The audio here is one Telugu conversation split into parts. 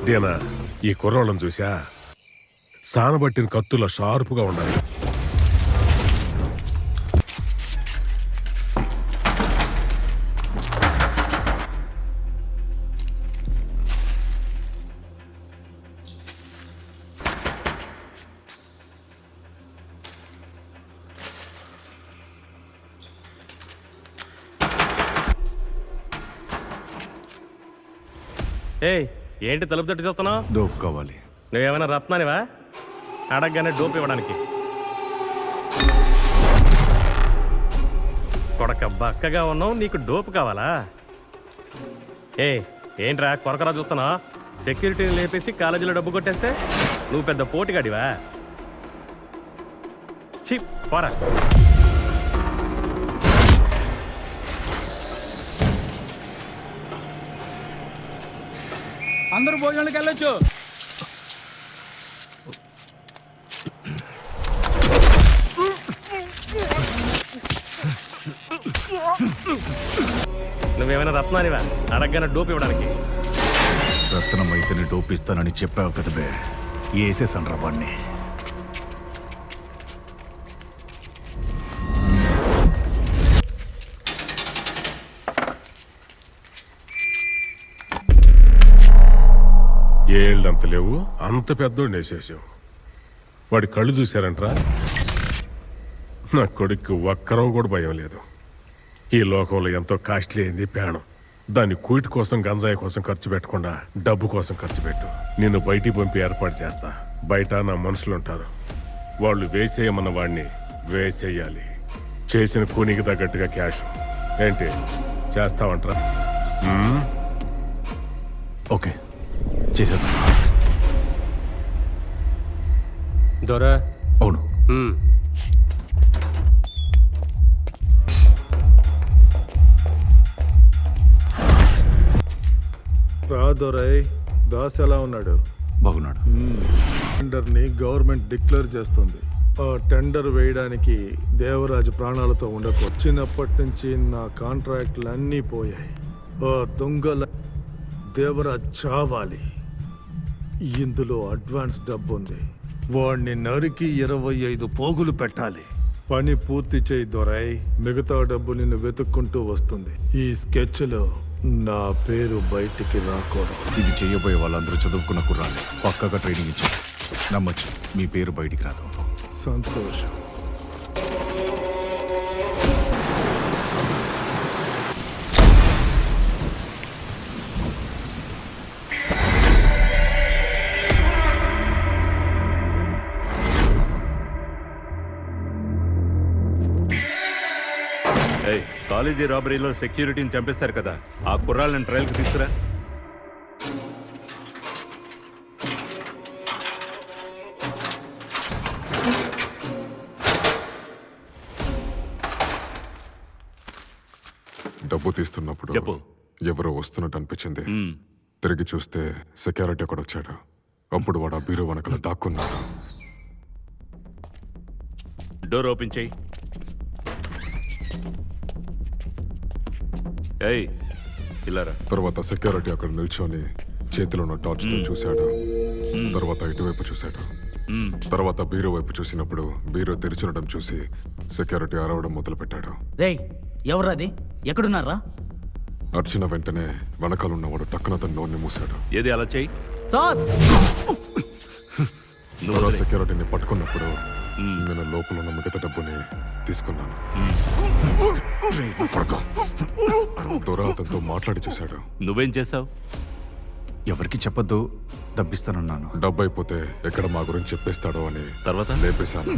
దేనా ఈ కుర్రోళ్ళని చూసా సానబట్టిన కత్తుల షార్పుగా ఉండాలి. ఏయ్, ఏంటి తలుపు తట్టి చూస్తున్నావు? డోప్ కావాలి. నువ్వేమైనా రత్నానివా అడగగానే డోప్ ఇవ్వడానికి? కొడక బక్కగా ఉన్నావు, నీకు డోపు కావాలా? ఏంట్రా కొరకరా చూస్తున్నావు? సెక్యూరిటీని లేపేసి కాలేజీలో డబ్బు కొట్టేస్తే నువ్వు పెద్ద పోటీగాడివా? ఛీ, పోరా. అందరూ భోజనానికి వెళ్ళొచ్చు. నువ్వేమైనా రత్నానివా అడగగానే డోపు ఇవ్వడానికి? రత్నం అయితేనే డోప్ ఇస్తానని చెప్పావు కదా బే, వేసేసాను రా వాణ్ణి. ఏళ్ళంత లేవు, అంత పెద్దోడిని వేసేసావు. వాడి కళ్ళు చూశారంట్రా? నా కొడుక్కి ఒక్కరవ కూడా భయం లేదు. ఈ లోకంలో ఎంతో కాస్ట్లీ అయింది ప్రాణం. దాన్ని కూటి కోసం గంజాయి కోసం ఖర్చు పెట్టకుండా డబ్బు కోసం ఖర్చు పెట్టు. నిన్ను బయటికి పంపి ఏర్పాటు చేస్తా. బయట నా మనుషులు ఉంటారు, వాళ్ళు వేసేయమన్న వాడిని వేసేయాలి. చేసిన కూనికి తగ్గట్టుగా క్యాష్. ఏంటి చేస్తావంట్రా? ఓకే, చేసేద్దాం. దొరా? అవును. రాదొరై దాస్ ఎలా ఉన్నాడు? బాగున్నాడు. టెండర్ని గవర్నమెంట్ డిక్లేర్ చేస్తుంది. ఆ టెండర్ వేయడానికి దేవరాజు ప్రాణాలతో ఉండకూడదు. చిన్నప్పటి నుంచి నా కాంట్రాక్ట్లు అన్నీ పోయాయి. ఆ దొంగల దేవరాజ్ చావాలి. ఇందులో అడ్వాన్స్ డబ్బు ఉంది. వాడిని నరికి 25 పోగులు పెట్టాలి. పని పూర్తి చేయి దొరై, మిగతా డబ్బు నిన్ను వెతుక్కుంటూ వస్తుంది. ఈ స్కెచ్లో నా పేరు బయటికి రాకూడదు. ఇది చేయబోయే వాళ్ళందరూ చదువుకున్న కుర్రాలే, పక్కగా ట్రైనింగ్ ఇచ్చారు. నమ్మచ్చు, మీ పేరు బయటికి రాదు. సంతోషం. కాలేజీ రాబరీలో సెక్యూరిటీని చంపేశారు కదా, ఆ కుర్రాళ్ళని ట్రయల్కి తీసుకురా. డబ్బు తీస్తున్నప్పుడు చెప్పు. ఎవరో వస్తున్నట్టు అనిపించింది. తిరిగి చూస్తే సెక్యూరిటీ అక్కడ వచ్చాడు. అప్పుడు వాడు ఆ బీరో వెనకల దాక్కున్నాడు. డోర్ ఓపెన్ చేయి. తర్వాత సెక్యూరిటీ అక్కడ నిల్చొని చేతిలో ఉన్న టార్చ్ తో చూశాడు. తర్వాత ఇటువైపు చూశాడు. తర్వాత బీరో వైపు చూసినప్పుడు బీరో తెరిచుండడం చూసి సెక్యూరిటీ అరవడం మొదలు పెట్టాడు. రేయ్, ఎవరది? ఎక్కడున్నారా? అర్చిన వెంటనే వెనకాలన్నవాడు టక్కున తన నోర్ని మూశాడు. ఏది అలా చెయ్యి సార్. నువ్వు సెక్యూరిటీని పట్టుకున్నప్పుడు నేను లోపల ఉన్న మిగతా డబ్బుని తీసుకున్నాను. దొర అతనితో మాట్లాడి చూశాడు. నువ్వేం చేసావు? ఎవరికి చెప్పొద్దు, డబ్బిస్తానన్నాను. డబ్బు అయిపోతే ఎక్కడ మా గురించి చెప్పేస్తాడో అని తర్వాత లేపేశాను.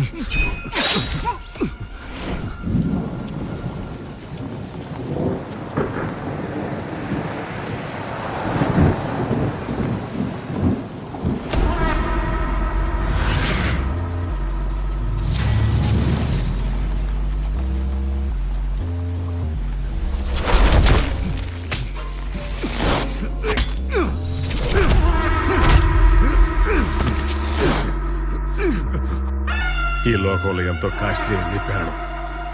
ఈ లోకంలో ఎంతో కాస్ట్లీ అయింది ప్రాణం.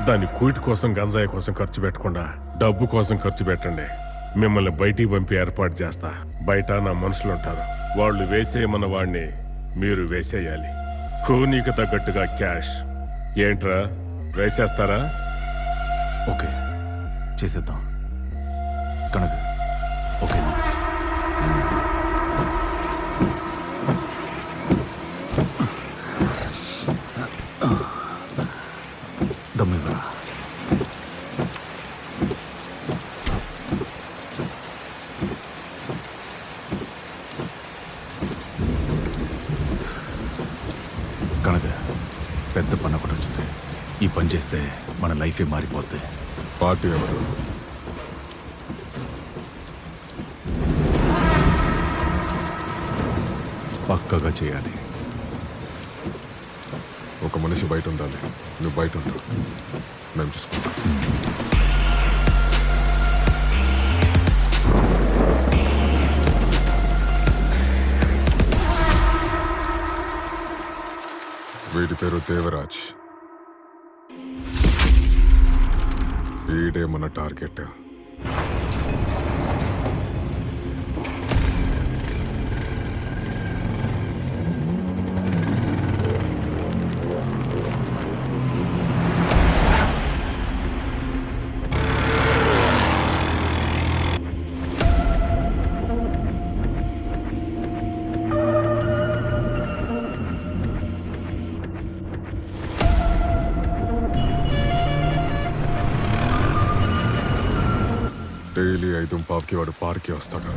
దాన్ని కూటి కోసం గంజాయి కోసం ఖర్చు పెట్టకుండా డబ్బు కోసం ఖర్చు పెట్టండి. మిమ్మల్ని బయటికి పంపి ఏర్పాటు చేస్తా. బయట నా మనుషులు ఉంటారు, వాళ్ళు వేసేయమన్న వాడిని మీరు వేసేయాలి. కూనీకి తగ్గట్టుగా క్యాష్. ఏంట్రా వేసేస్తారా? ఓకే, చేసేద్దాం. కనక ఓకేనా? దమ్మివ్వరా. కనక పెద్ద పని ఒకటి వచ్చింది. ఈ పని చేస్తే మన లైఫే మారిపోద్ది. పార్టీ ఎవరు? పక్కగా చేయాలి. ఒక మనిషి బయట ఉండాలి. నువ్వు బయట ఉండు, మేము చూసుకుంటాం. వీడి పేరు దేవరాజ్. వీడే మన టార్గెట్. డైలీ 5:15కి వాడు పార్క్కి వస్తాడు.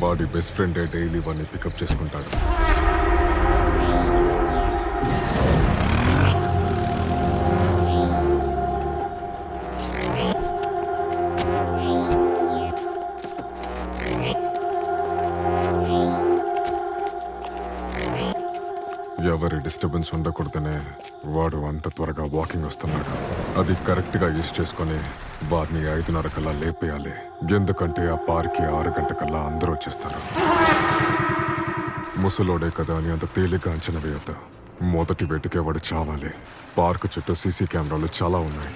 వాడి బెస్ట్ ఫ్రెండే డైలీ వాడిని పికప్ చేసుకుంటాడు. ఎవరి డిస్టర్బెన్స్ ఉండకూడదనే వాడు అంత త్వరగా వాకింగ్ వస్తున్నాడు. అది కరెక్ట్గా యూజ్ చేసుకొని వారిని 5:30 కల్లా లేపేయాలి. ఎందుకంటే ఆ పార్క్కి 6 గంటకల్లా అందరూ వచ్చేస్తారు. ముసలోడే కదా అని అంత తేలిక అంచనా వేయొద్దు. మొదటి వెతికే వాడు చావాలి. పార్క్ చుట్టూ సీసీ కెమెరాలు చాలా ఉన్నాయి.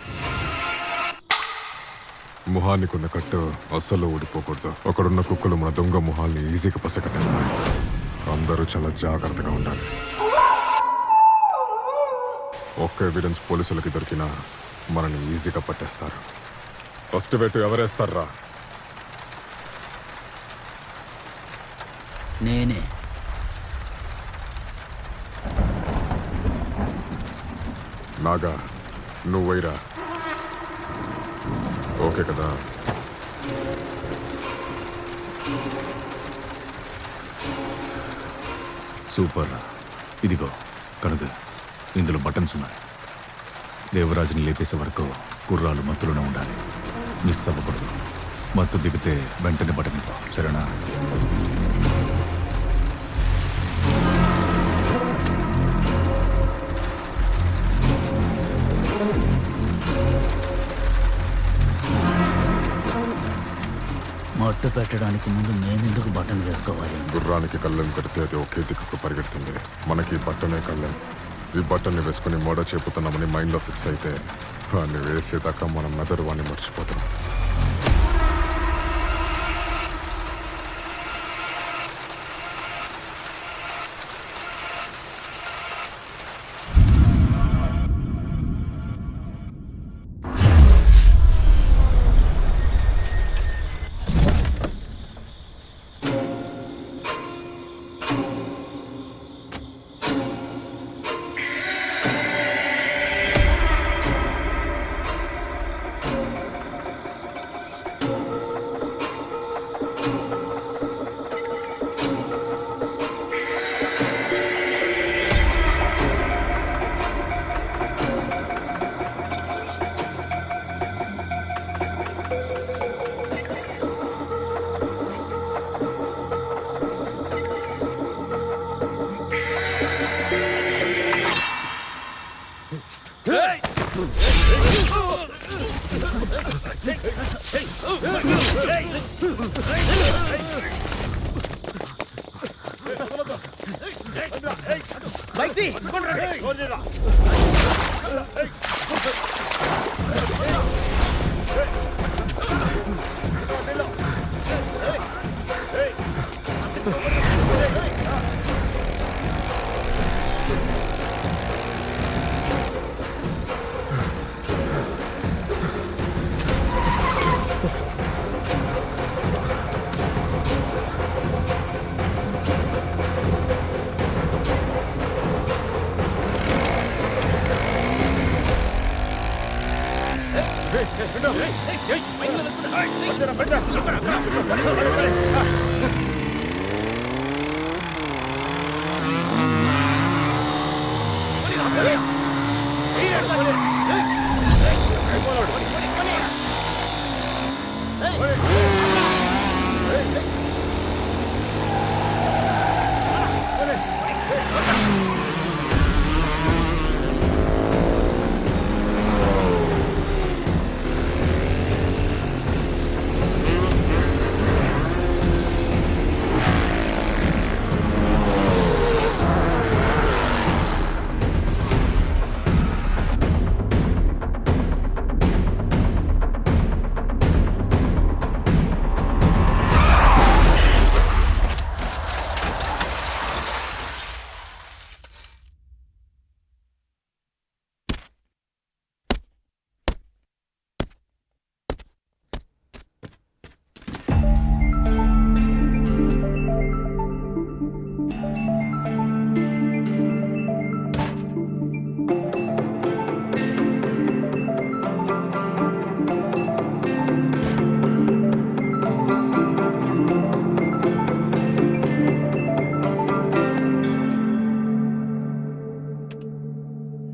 మొహానికి ఉన్న కట్టు అస్సలు ఊడిపోకూడదు. అక్కడున్న కుక్కలు మన దొంగ మొహాల్ని ఈజీగా పసగట్టేస్తాయి. అందరూ చాలా జాగ్రత్తగా ఉండాలి. ఒక్క ఎవిడెన్స్ పోలీసులకి దొరికినా మనని ఈజీగా పట్టేస్తారు. ఫస్ట్ వెటు ఎవరేస్తారా? నేనే. నాగా నువ్వైరా. ఓకే కదా? సూపర్. ఇదిగో కనుక ఇందులో బటన్స్ ఉన్నాయి. దేవరాజుని లేపేసే వరకు కుర్రాలు మత్తులోనే ఉండాలి. మిస్ అవ్వకూడదు. మత్తు దిగితే వెంటనే బటన్ ఇవ్వు, సరేనా? మట్టు పెట్టడానికి ముందు మేమెందుకు బటన్ వేసుకోవాలి? గుర్రానికి కళ్ళెం కడితే అది ఒకే దిక్కుకు పరిగెడుతుంది. మనకి ఈ బట్టనే కళ్ళెం. ఈ బట్టన్ని వేసుకుని మోడ చెప్పుతున్నామని మైండ్లో ఫిక్స్ అయితే వాడిని వేసేదాకా మనం మెదడు వాడిని మర్చిపోతాం.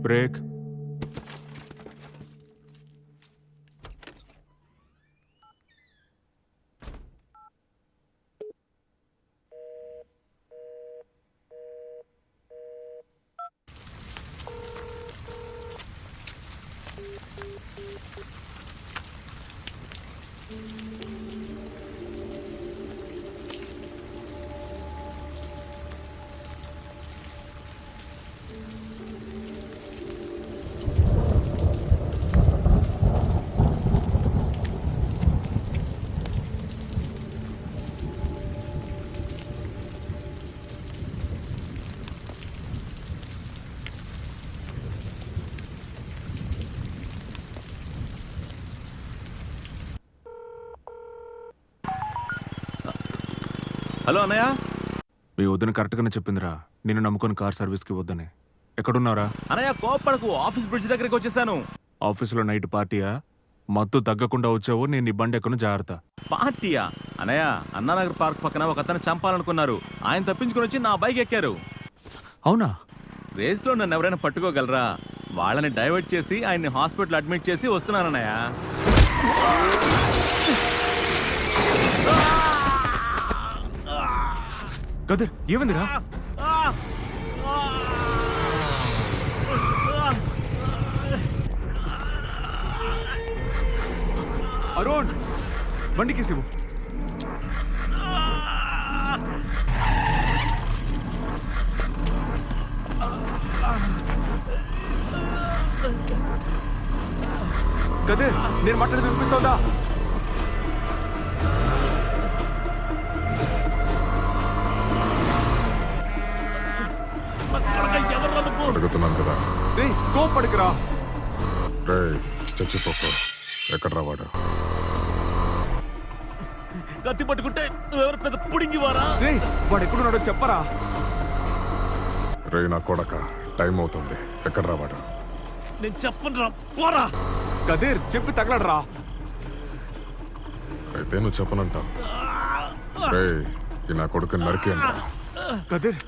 బ్రేక్. హలో అన్నయ్య, మీ వద్దని కరెక్ట్గానే చెప్పిందిరా. నిన్ను నమ్ముకొని కార్ సర్వీస్కి వద్దని. ఎక్కడున్నారా? అన్నయ్య కోప్పడకు, ఆఫీస్ బ్రిడ్జ్ దగ్గరికి వచ్చేసాను. ఆఫీసులో నైట్ పార్టీయా? మత్తు తగ్గకుండా వచ్చావు, నేను నీ బండి ఎక్కను, జాగ్రత్త. పార్టీయా? అన్నయ్య, అన్నానగర్ పార్క్ పక్కన ఒక అతను చంపాలనుకున్నారు. ఆయన తప్పించుకుని వచ్చి నా బైక్ ఎక్కారు. అవునా? రేస్లో నన్ను ఎవరైనా పట్టుకోగలరా? వాళ్ళని డైవర్ట్ చేసి ఆయన్ని హాస్పిటల్ అడ్మిట్ చేసి వస్తున్నానన్నయ్య. కదర్, ఏమైందిరా? అరుణ్, బండికి సివు. కదర్, నేను మాట్లాడి వినిపిస్తుందా? అడుగుతున్నాను కదా. రే, కోపడికిరా. రే చచ్చిపోకో. ఎక్కడ రావాడు? కత్తి పట్టుకుంటే నువ్వెవరు పెద్ద పుడింగి వారా? రే, వాడు ఎక్కడున్నాడో చెప్పరా. రే నా కొడక, టైం అవుతుంది. ఎక్కడ రావాడు? నేను చెప్పను రా, పోరా. కదీర్, చెప్పి తగలడరా. అయితే నువ్వు చెప్పనంటావు. రేయ్, ఈ నా కొడుకు నరికేయండి. కదీర్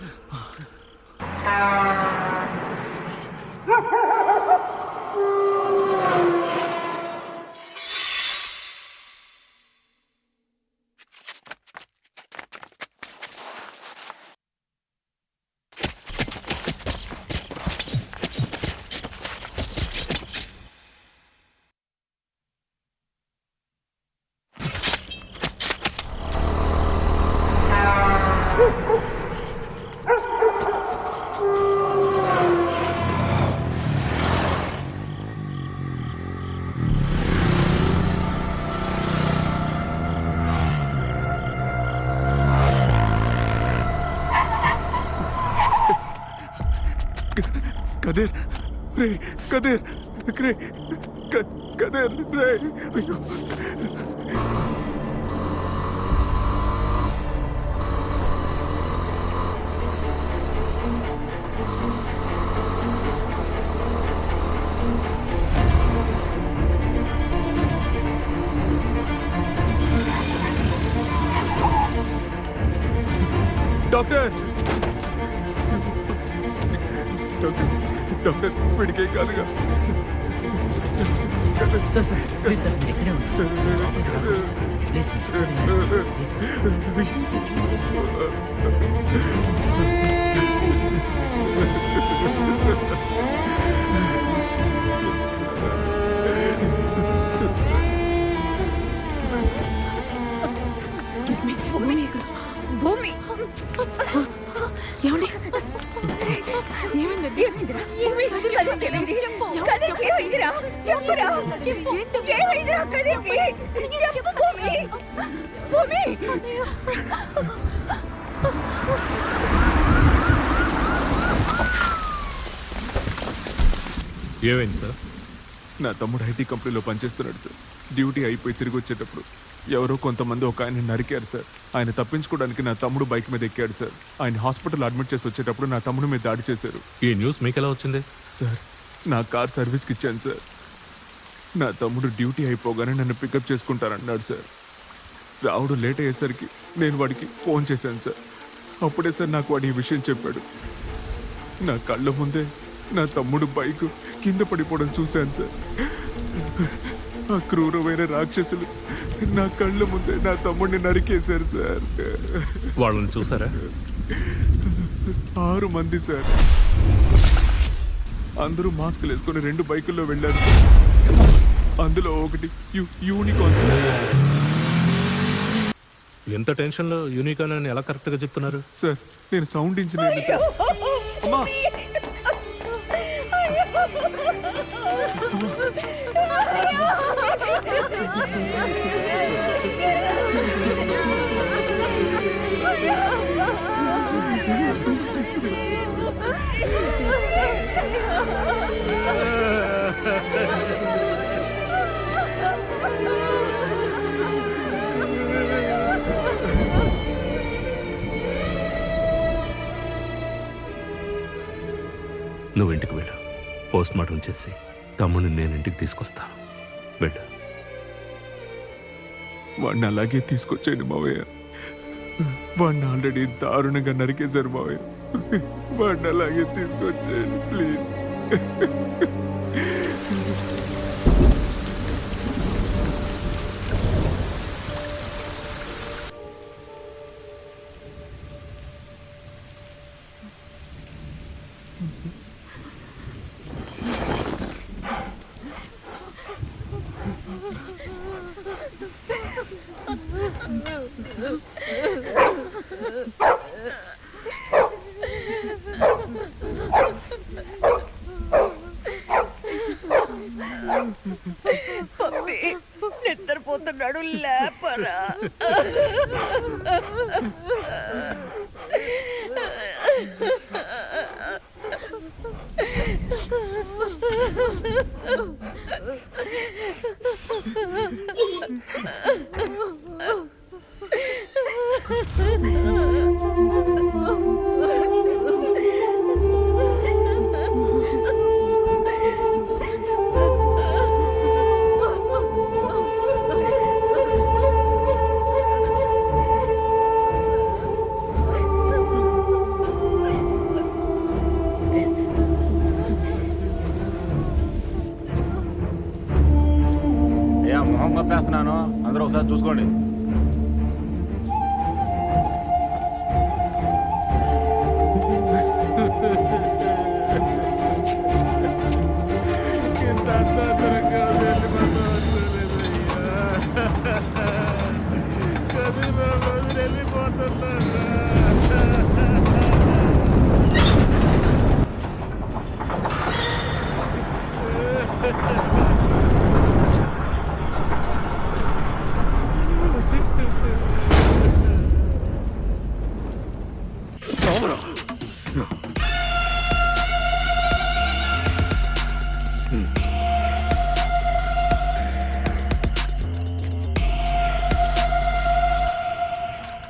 కదీర్ రే కదీర్ రే కదీర్ రే అయ్యో డాక్టర్ డాక్టర్ డాక్టర్ వీడికేం కాదుగా సార్ సార్ ప్లీజ్ సార్ ఎక్కడే ఉన్నారు ప్లీజ్ ఎక్స్క్యూజ్ మీ భూమి ఇక్కడ భూమి ఏమండి ఏమైందండి ఏమైంది సార్? నా తమ్ముడు ఐటీ కంపెనీలో పనిచేస్తున్నాడు సార్. డ్యూటీ అయిపోయి తిరిగి వచ్చేటప్పుడు ఎవరో కొంతమంది ఒక ఆయన నరికారు సార్. ఆయన తప్పించుకోవడానికి నా తమ్ముడు బైక్ మీద ఎక్కాడు సార్. ఆయన హాస్పిటల్ అడ్మిట్ చేసి వచ్చేటప్పుడు నా తమ్ముడు మీద దాడి చేశారు. ఈ న్యూస్ మీకు ఎలా వచ్చింది? సార్ నా కార్ సర్వీస్కి ఇచ్చాను సార్. నా తమ్ముడు డ్యూటీ అయిపోగానే నన్ను పికప్ చేసుకుంటారన్నాడు సార్. రావుడు లేట్ అయ్యేసరికి నేను వాడికి ఫోన్ చేశాను సార్. అప్పుడే సార్ నాకు వాడు ఈ విషయం చెప్పాడు. నా కళ్ళ ముందే నా తమ్ముడు బైక్ కింద పడిపోవడం చూశాను సార్. ఆ క్రూరమైన రాక్షసులు నా కళ్ళ ముందే నా తమ్ముడిని నరికేశారు సార్. వాళ్ళని చూసారా? 6 మంది సార్. అందరూ మాస్కులు వేసుకొని 2 బైకుల్లో వెళ్ళారు సార్. అందులో ఒకటి యూనికార్న్ సార్. ఎంత టెన్షన్లో యూనికాన్ అని ఎలా కరెక్ట్గా చెప్తున్నారు? సార్ నేను సౌండ్ ఇంజనీర్ సార్. అమ్మా నువ్వు ఇంటికి వెళ్ళు. పోస్ట్ మార్టం చేసి తమ్ముడిని నేను ఇంటికి తీసుకొస్తాను. వెళ్ళు. వాడిని అలాగే తీసుకొచ్చేయండి మావయ్య. వాడిని ఆల్రెడీ దారుణంగా నరికేశారు మావయ్య. వాడిని అలాగే తీసుకొచ్చేయండి ప్లీజ్. నిద్రపోతున్నాడు లేపరా.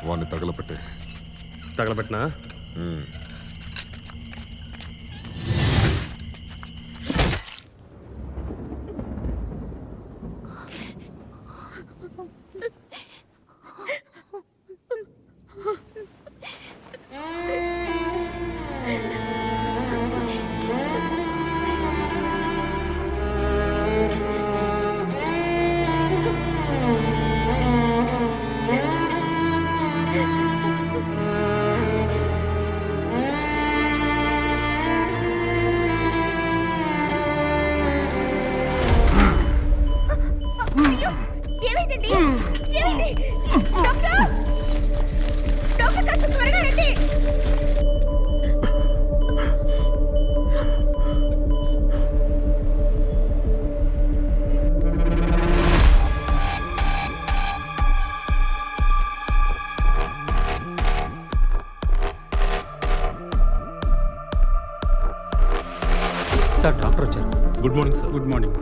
వాడిని తగలపెట్టే. తగలబెట్టినా? ఏమైందండి? ఏమైంది? డాక్టర్! డాక్టర్ కాస్త త్వరగా రండి. సార్ డాక్టర్ వచ్చారు. Good morning sir. Good morning.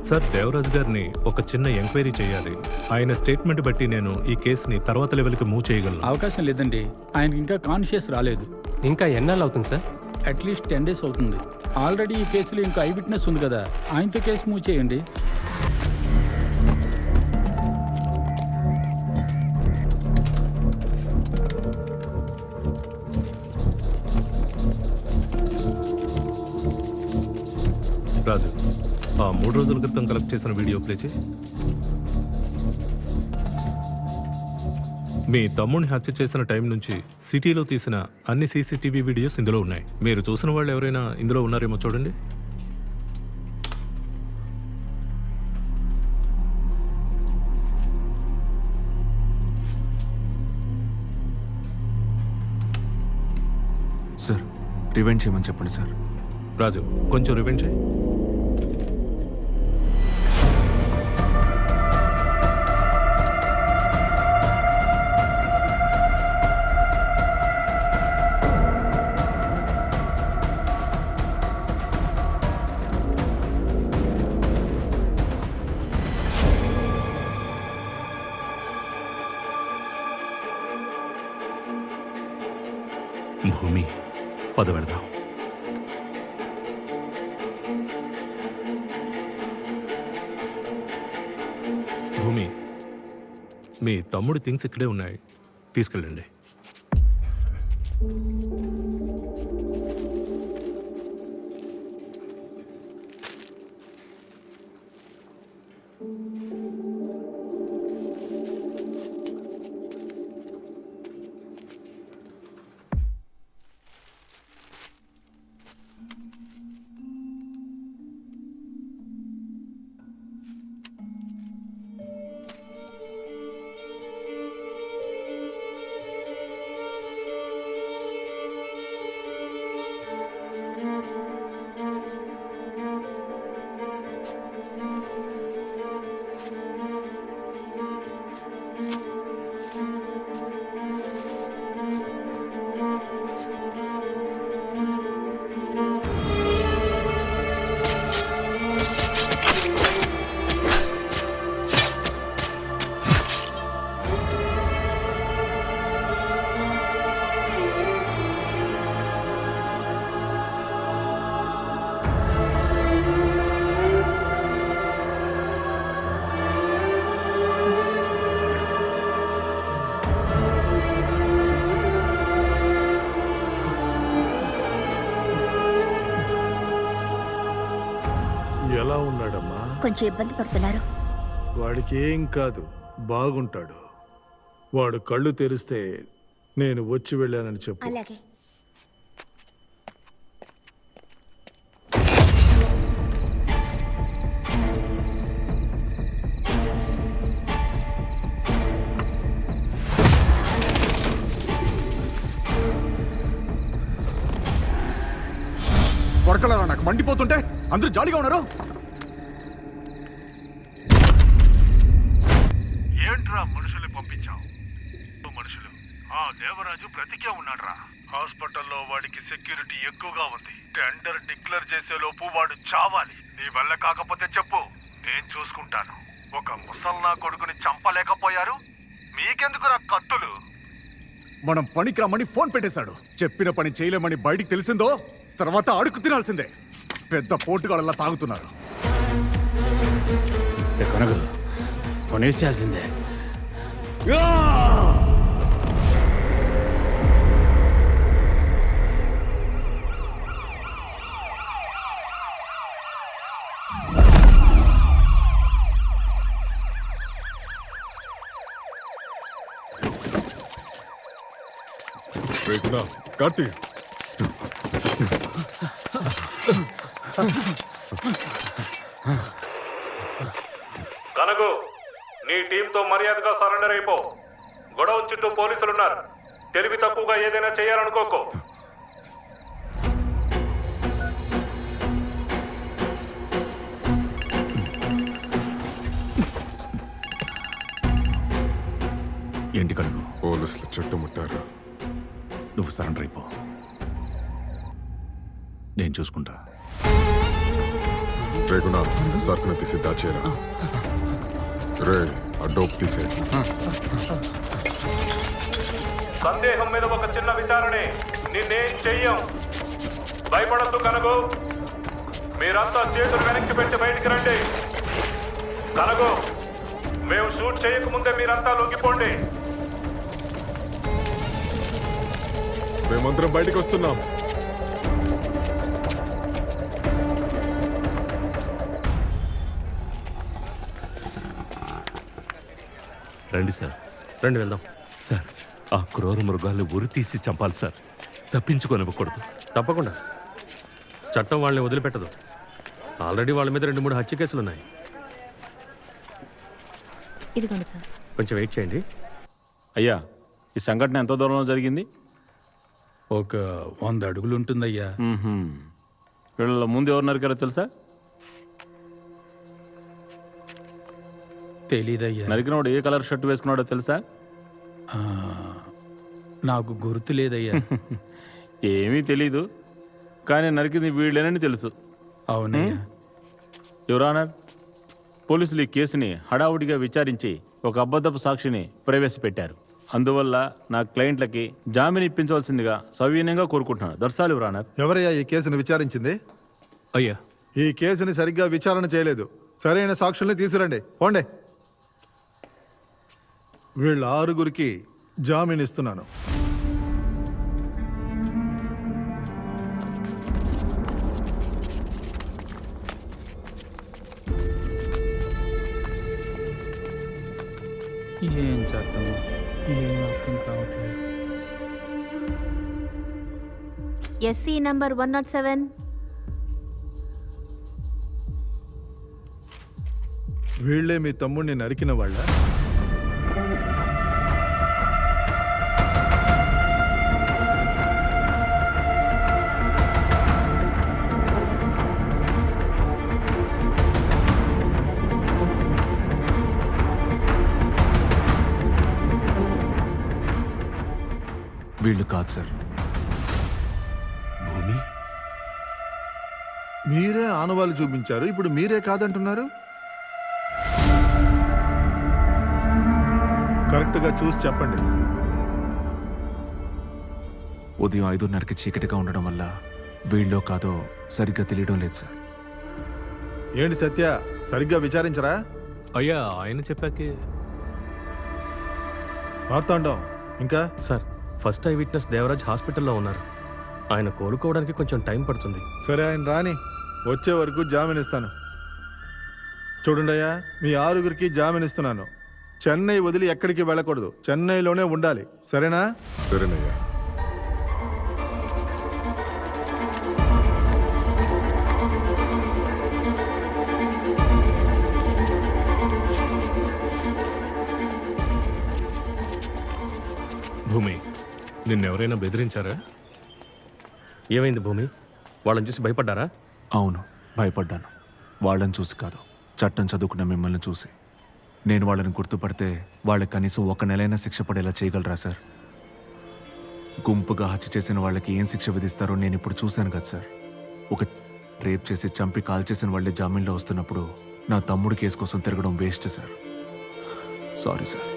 Sir Devaraj గారిని ఒక చిన్న ఎంక్వైరీ చేయాలి. ఆయన స్టేట్మెంట్ బట్టి నేను ఈ కేసుని తర్వాత లెవెల్కి మూవ్ చేయగలను. అవకాశం లేదండి, ఆయనకి ఇంకా కాన్షియస్ రాలేదు. ఇంకా ఎన్నాళ్ళు అవుతుంది సార్? అట్లీస్ట్ 10 days అవుతుంది. ఆల్రెడీ ఈ కేసులో ఇంకా ఐ విట్నెస్ ఉంది కదా, ఆయనతో కేసు మూవ్ చేయండి. రాజు, ఆ 3 రోజుల క్రితం కలెక్ట్ చేసిన వీడియో ప్లే చేయి. మీ తమ్ముడిని హత్య చేసిన టైం నుంచి సిటీలో తీసిన అన్ని సీసీటీవీ వీడియోస్ ఇందులో ఉన్నాయి. మీరు చూసిన వాళ్ళు ఎవరైనా ఇందులో ఉన్నారేమో చూడండి. సార్ రివెండ్ చేయమని చెప్పండి సార్. రాజు, కొంచెం రివెండ్ చేయి. భూమి, పద వెళదాం. భూమి, మీ తమ్ముడు థింగ్స్ ఇక్కడే ఉన్నాయి, తీసుకెళ్ళండి. ఎలా ఉన్నాడమ్మా? కొంచెం ఇబ్బంది పడుతున్నారు. వాడికి ఏం కాదు, బాగుంటాడు. వాడు కళ్ళు తెరిస్తే నేను వచ్చి వెళ్ళానని చెప్పు. అలాగే. కొడకలరా నాకు మండిపోతుంటే అందరూ జాలీగా ఉన్నారు. ఏంట్రా మనుషుల్ని పంపించావు? మనుషులు ఆ దేవరాజు బ్రతికే ఉన్నాడ్రా. హాస్పిటల్లో వాడికి సెక్యూరిటీ ఎక్కువగా ఉంది. టెండర్ డిక్లేర్ చేసే లోపు వాడు చావాలి. నీ వల్ల కాకపోతే చెప్పు, నేను చూసుకుంటాను. ఒక ముసల్నా కొడుకుని చంపలేకపోయారు, మీకెందుకురా కత్తులు? మనం పనికి రమ్మని ఫోన్ పెట్టేశాడు. చెప్పిన పని చేయలేమని బయటికి తెలిసిందో తర్వాత అడుగు తినాల్సిందే. పెద్ద పోటుగాళ్ళలా తాగుతున్నారు. కనగ కొనేసేయాల్సిందే. కార్తీక్, కనగు, నీ టీంతో మర్యాదగా సరెండర్ అయిపో. గొడవ చుట్టూ పోలీసులున్నారు. తెలివి తక్కువగా ఏదైనా చేయాలనుకోకో. ఏంటి కడుగు? పోలీసులు చుట్టుముట్టారు. నువ్వు సరెండర్ అయిపో, నేను చూసుకుంటా. రేగునా సర్కున తీసి దాచేరా. రే ఆ డోప్ తీసే. సందేహం మీద ఒక చిన్న విచారణే, నిన్నేం చెయ్యం. భయపడద్దు కనగు. మీరంతా చేతులు వెనక్కి పెట్టి బయటికి రండి. కనగు, మేము షూట్ చేయకముందే మీరంతా లొంగిపోండి. మేమందరం బయటికి వస్తున్నాం. రండి సార్, రండి వెళ్దాం. సార్ ఆ క్రూర మృగాల్ని ఉరి తీసి చంపాలి సార్, తప్పించుకొనివ్వకూడదు. తప్పకుండా. చట్టం వాళ్ళని వదిలిపెట్టదు. ఆల్రెడీ వాళ్ళ మీద 2-3 హత్య కేసులు ఉన్నాయి. ఇదిగోండి సార్. కొంచెం వెయిట్ చేయండి. అయ్యా, ఈ సంఘటన ఎంత దూరంలో జరిగింది? ఒక 100 అడుగులు ఉంటుందయ్యా. వీళ్ళ ముందు ఎవరు నరికారో తెలుసా? తెలీదయ్యా. నరికినోడు ఏ కలర్ షర్ట్ వేసుకున్నాడో తెలుసా? నాకు గుర్తు లేదయ్యా. ఏమీ తెలీదు, కానీ నరికింది వీళ్ళేనని తెలుసు. అవునయ్యా. యువర్ ఆనర్, పోలీసులు ఈ కేసుని హడావుడిగా విచారించి ఒక అబద్ధపు సాక్షిని ప్రవేశపెట్టారు. అందువల్ల నా క్లయింట్లకి జామీన్ ఇప్పించవలసిందిగా సవినయంగా కోరుకుంటున్నాను. దర్శాలు యువర్ ఆనర్. ఎవరయ్యా ఈ కేసును విచారించింది? అయ్యా, ఈ కేసుని సరిగ్గా విచారణ చేయలేదు. సరైన సాక్షుల్ని తీసుకురండి. పోండి. వీళ్ళ 6గురికి జామీన్ ఇస్తున్నాను. ఏం చట్టం, ఏం అర్థం కావట్లేదు. SC number 107. వీళ్ళే మీ తమ్ముడిని నరికిన వాళ్ళ? వీళ్ళు కాదు సార్. భూమి, మీరే ఆనవాళ్ళు చూపించారు, ఇప్పుడు మీరే కాదంటున్నారు. కరెక్ట్గా చూసి చెప్పండి. ఉదయం 5:30కి చీకటిగా ఉండడం వల్ల వీళ్ళో కాదో సరిగ్గా తెలియడం లేదు సార్. ఏంటి సత్య, సరిగ్గా విచారించరా? అయ్యా, ఆయన చెప్పాకే. మార్తాండం ఇంకా? Sir, first eyewitness Devaraj హాస్పిటల్లో ఉన్నారు. ఆయన కోలుకోవడానికి కొంచెం టైం పడుతుంది. సరే, ఆయన రాని, వచ్చే వరకు జామీన్ ఇస్తాను. చూడండి అయ్యా, మీ 6గురికి జామీన్ ఇస్తున్నాను. చెన్నై వదిలి ఎక్కడికి వెళ్ళకూడదు, చెన్నైలోనే ఉండాలి. సరేనా? సరేనయ్యా. భూమి, నిన్నెవరైనా బెదిరించారా? ఏమైంది భూమి? వాళ్ళని చూసి భయపడ్డారా? అవును, భయపడ్డాను. వాళ్ళని చూసి కాదు, చట్టం చదువుకున్న మిమ్మల్ని చూసి. నేను వాళ్ళని గుర్తుపడితే వాళ్ళకి కనీసం 1 నెలైనా శిక్ష పడేలా చేయగలరా సార్? గుంపుగా హత్య చేసిన వాళ్ళకి ఏం శిక్ష విధిస్తారో నేను ఇప్పుడు చూశాను కదా సార్. ఒక రేప్ చేసి చంపి కాల్ చేసిన వాళ్ళే జామీన్లో వస్తున్నప్పుడు నా తమ్ముడు కేసు కోసం తిరగడం waste sir. Sorry sir.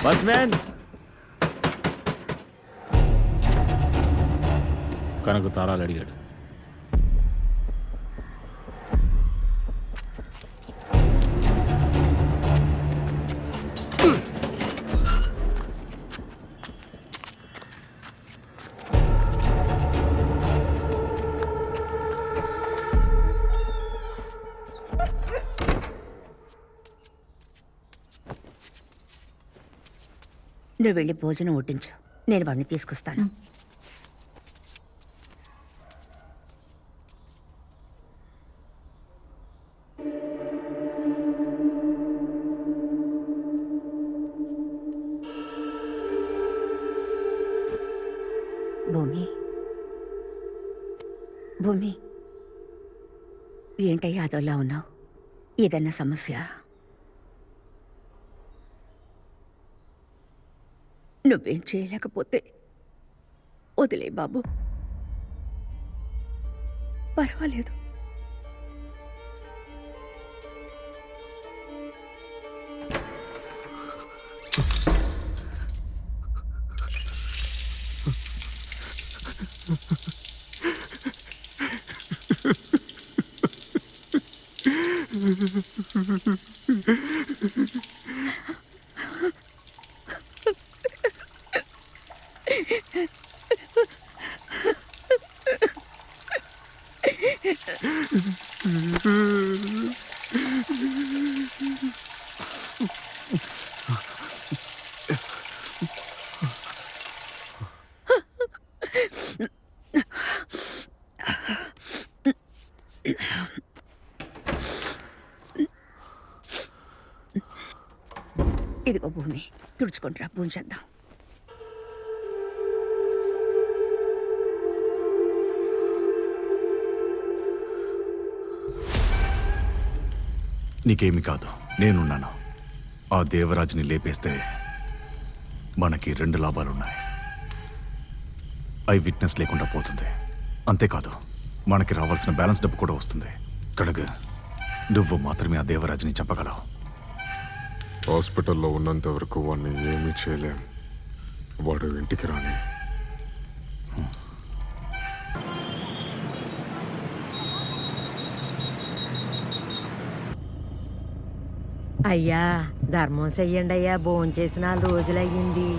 Watchman! కనకు తారాలు అడిగాడు. నువ్వు వెళ్ళి భోజనం వడ్డించు, నేను వాడిని తీసుకొస్తాను. భూమి, భూమి, ఏంటయ్యా అదోలా ఉన్నావు? ఏదన్నా సమస్య? నువ్వేం చేయలేకపోతే వదిలే బాబు, పర్వాలేదు. ఇదిగో భూమి, తుడుచుకుంటారా, భూంచేద్దాం. నీకేమి కాదు, నేనున్నాను. ఆ దేవరాజుని లేపేస్తే మనకి 2 లాభాలున్నాయి. ఐ విట్నెస్ లేకుండా పోతుంది, అంతేకాదు మనకి రావాల్సిన బ్యాలెన్స్ డబ్బు కూడా వస్తుంది. కడగ, నువ్వు మాత్రమే ఆ దేవరాజుని చంపగలవు. హాస్పిటల్లో ఉన్నంత వరకు వాడిని ఏమీ చేయలేం. వాడు ఇంటికి రాని. అయ్యా, ధర్మం చెయ్యండి అయ్యా, భోంచేసి 4 రోజులయ్యింది.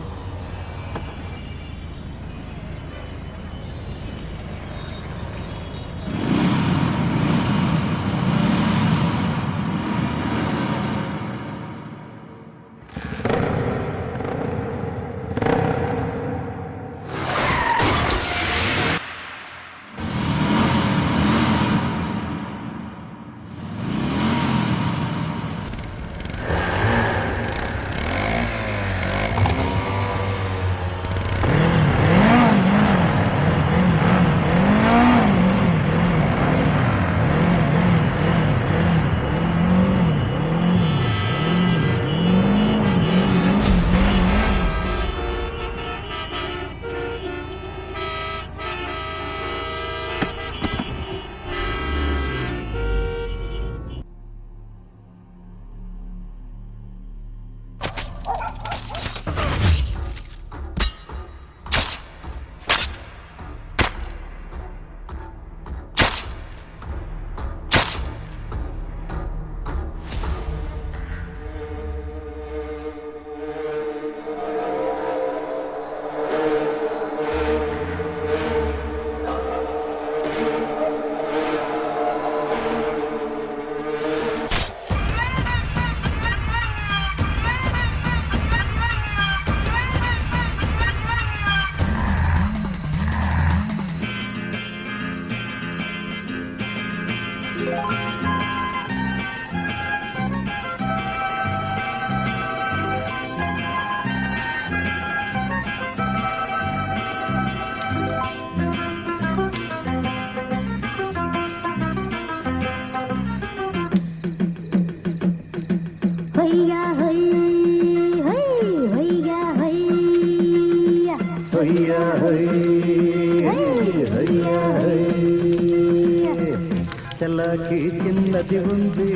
చలాకి చిన్నది ఉంది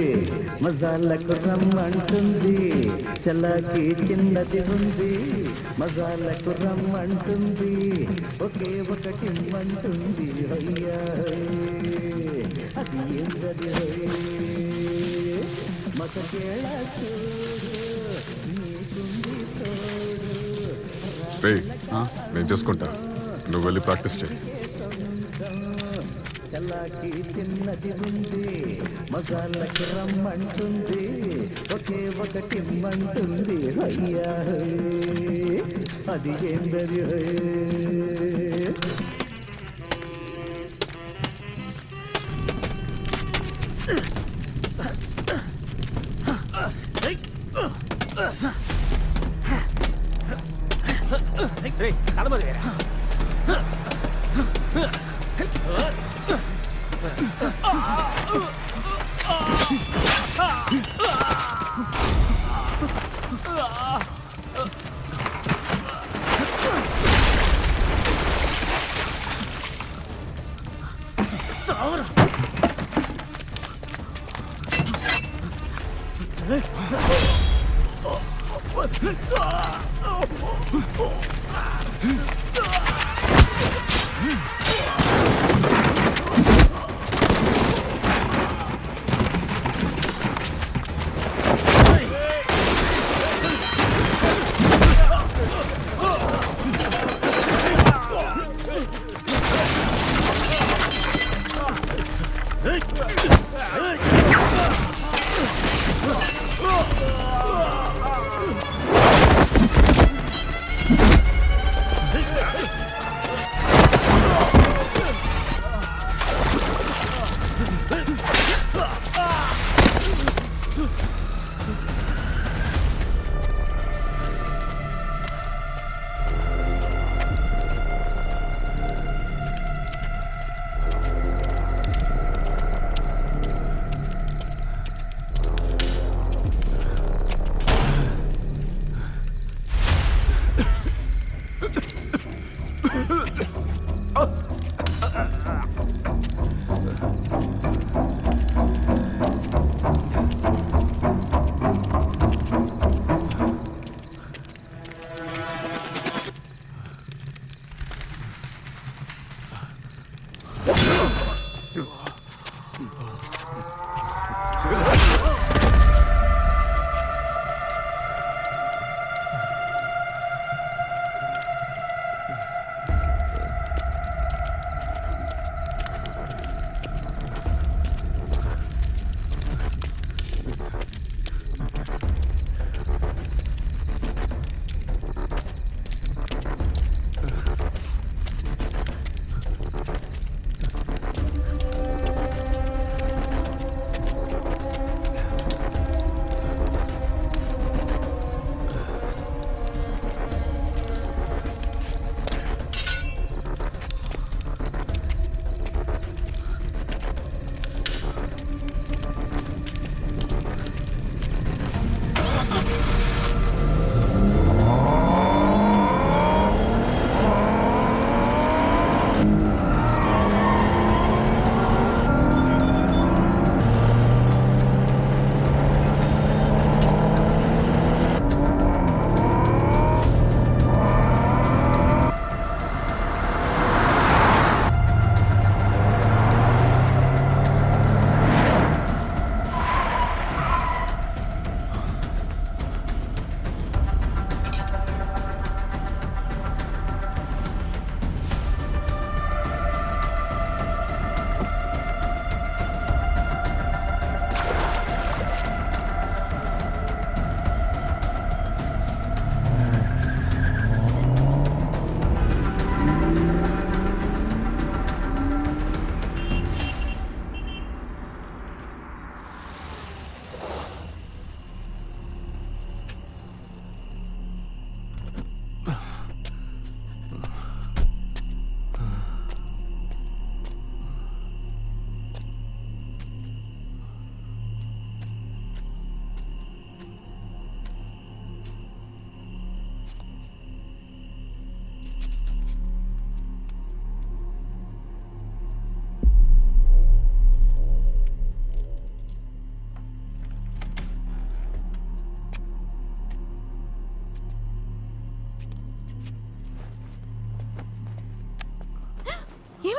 మజాలకు రమ్మంటుంది చలాకి చిన్నది ఉంది మజాలకు రమ్మంటుంది ఒకే ఒకటి మంటుంది అయ్యా అది ఏంటది మతకేళ రే నేను చూసుకుంటా నువ్వు వెళ్ళి ప్రాక్టీస్ చేయి చలాకి చిన్నది ఉంది మజాలకు రమ్మంటుంది ఒకే ఒకటి మంటుంది అయ్యా అది ఏంటది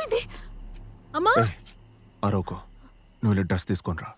ఏమైంది? అమ్మా అరవకో, నువ్వు వెళ్ళి డ్రెస్ తీసుకొని రా.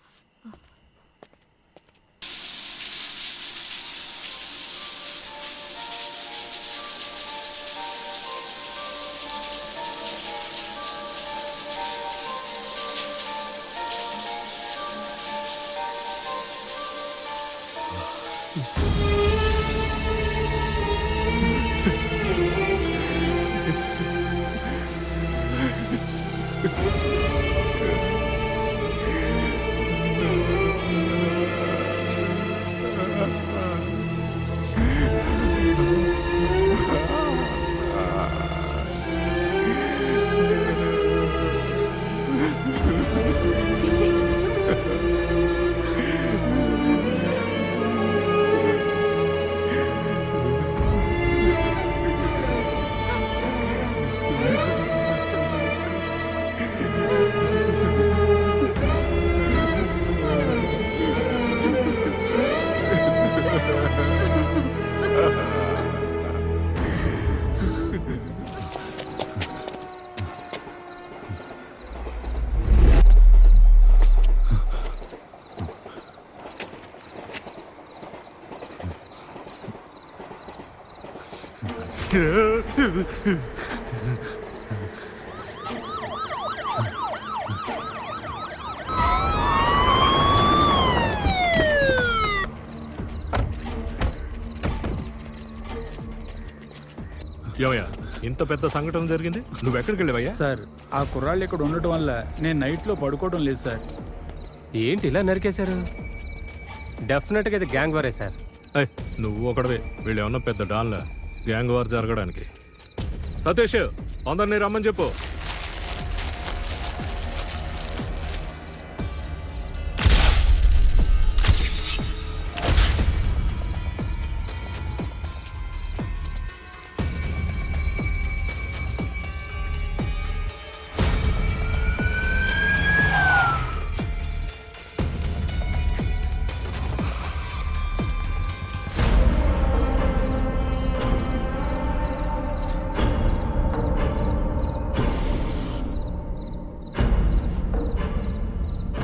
ఏమయ్యా, ఇంత పెద్ద సంఘటన జరిగింది, నువ్వెక్కడికి వెళ్ళావయ్యా? సార్ ఆ కుర్రాళ్ళు ఇక్కడ ఉండటం వల్ల నేను నైట్లో పడుకోవడం లేదు సార్. ఏంటి ఇలా నరికేశారు? డెఫినెట్గా ఇది గ్యాంగ్ వారే సార్. ఏయ్, నువ్వు ఒకడవే, వీళ్ళు ఏమన్నా పెద్ద డాన్లా గ్యాంగ్ వార్ జరగడానికి? సతీష్, అందరినీ రమ్మని చెప్పు.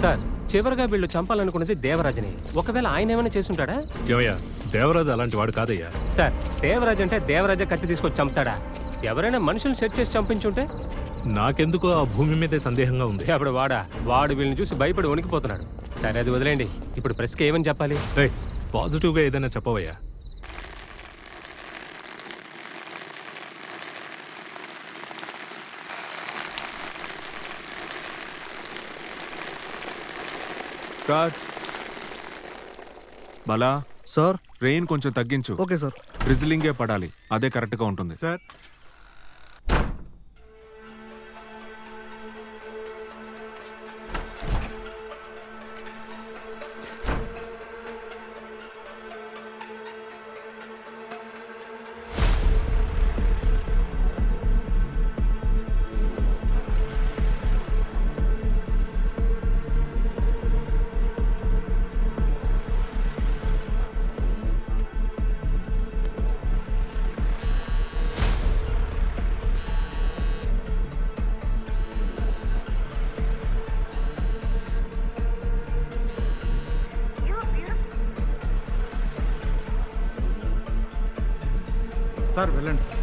సార్, చివరిగా వీళ్ళు చంపాలనుకున్నది దేవరాజుని. ఒకవేళ ఆయన ఏమైనా చేసుంటాడా? ఏమయ్యా, దేవరాజు అలాంటి వాడు కాదయ్యా. సార్, దేవరాజు అంటే దేవరాజే కత్తి తీసుకొచ్చి చంపుతాడా? ఎవరైనా మనుషులను సెట్ చేసి చంపించుంటే? నాకెందుకో ఆ భూమి మీదే సందేహంగా ఉంది. అప్పుడు వాడు వీళ్ళని చూసి భయపడి వణికిపోతున్నాడు. సరే, అది వదిలేండి. ఇప్పుడు ప్రెస్కి ఏమని చెప్పాలి? పాజిటివ్గా ఏదైనా చెప్పవయ్యా. బలా సార్, రెయిన్ కొంచెం తగ్గించు. Okay sir. డ్రిజిలింగే పడాలి, అదే కరెక్ట్గా ఉంటుంది. సార్, సార్ వెళ్ళండి సార్.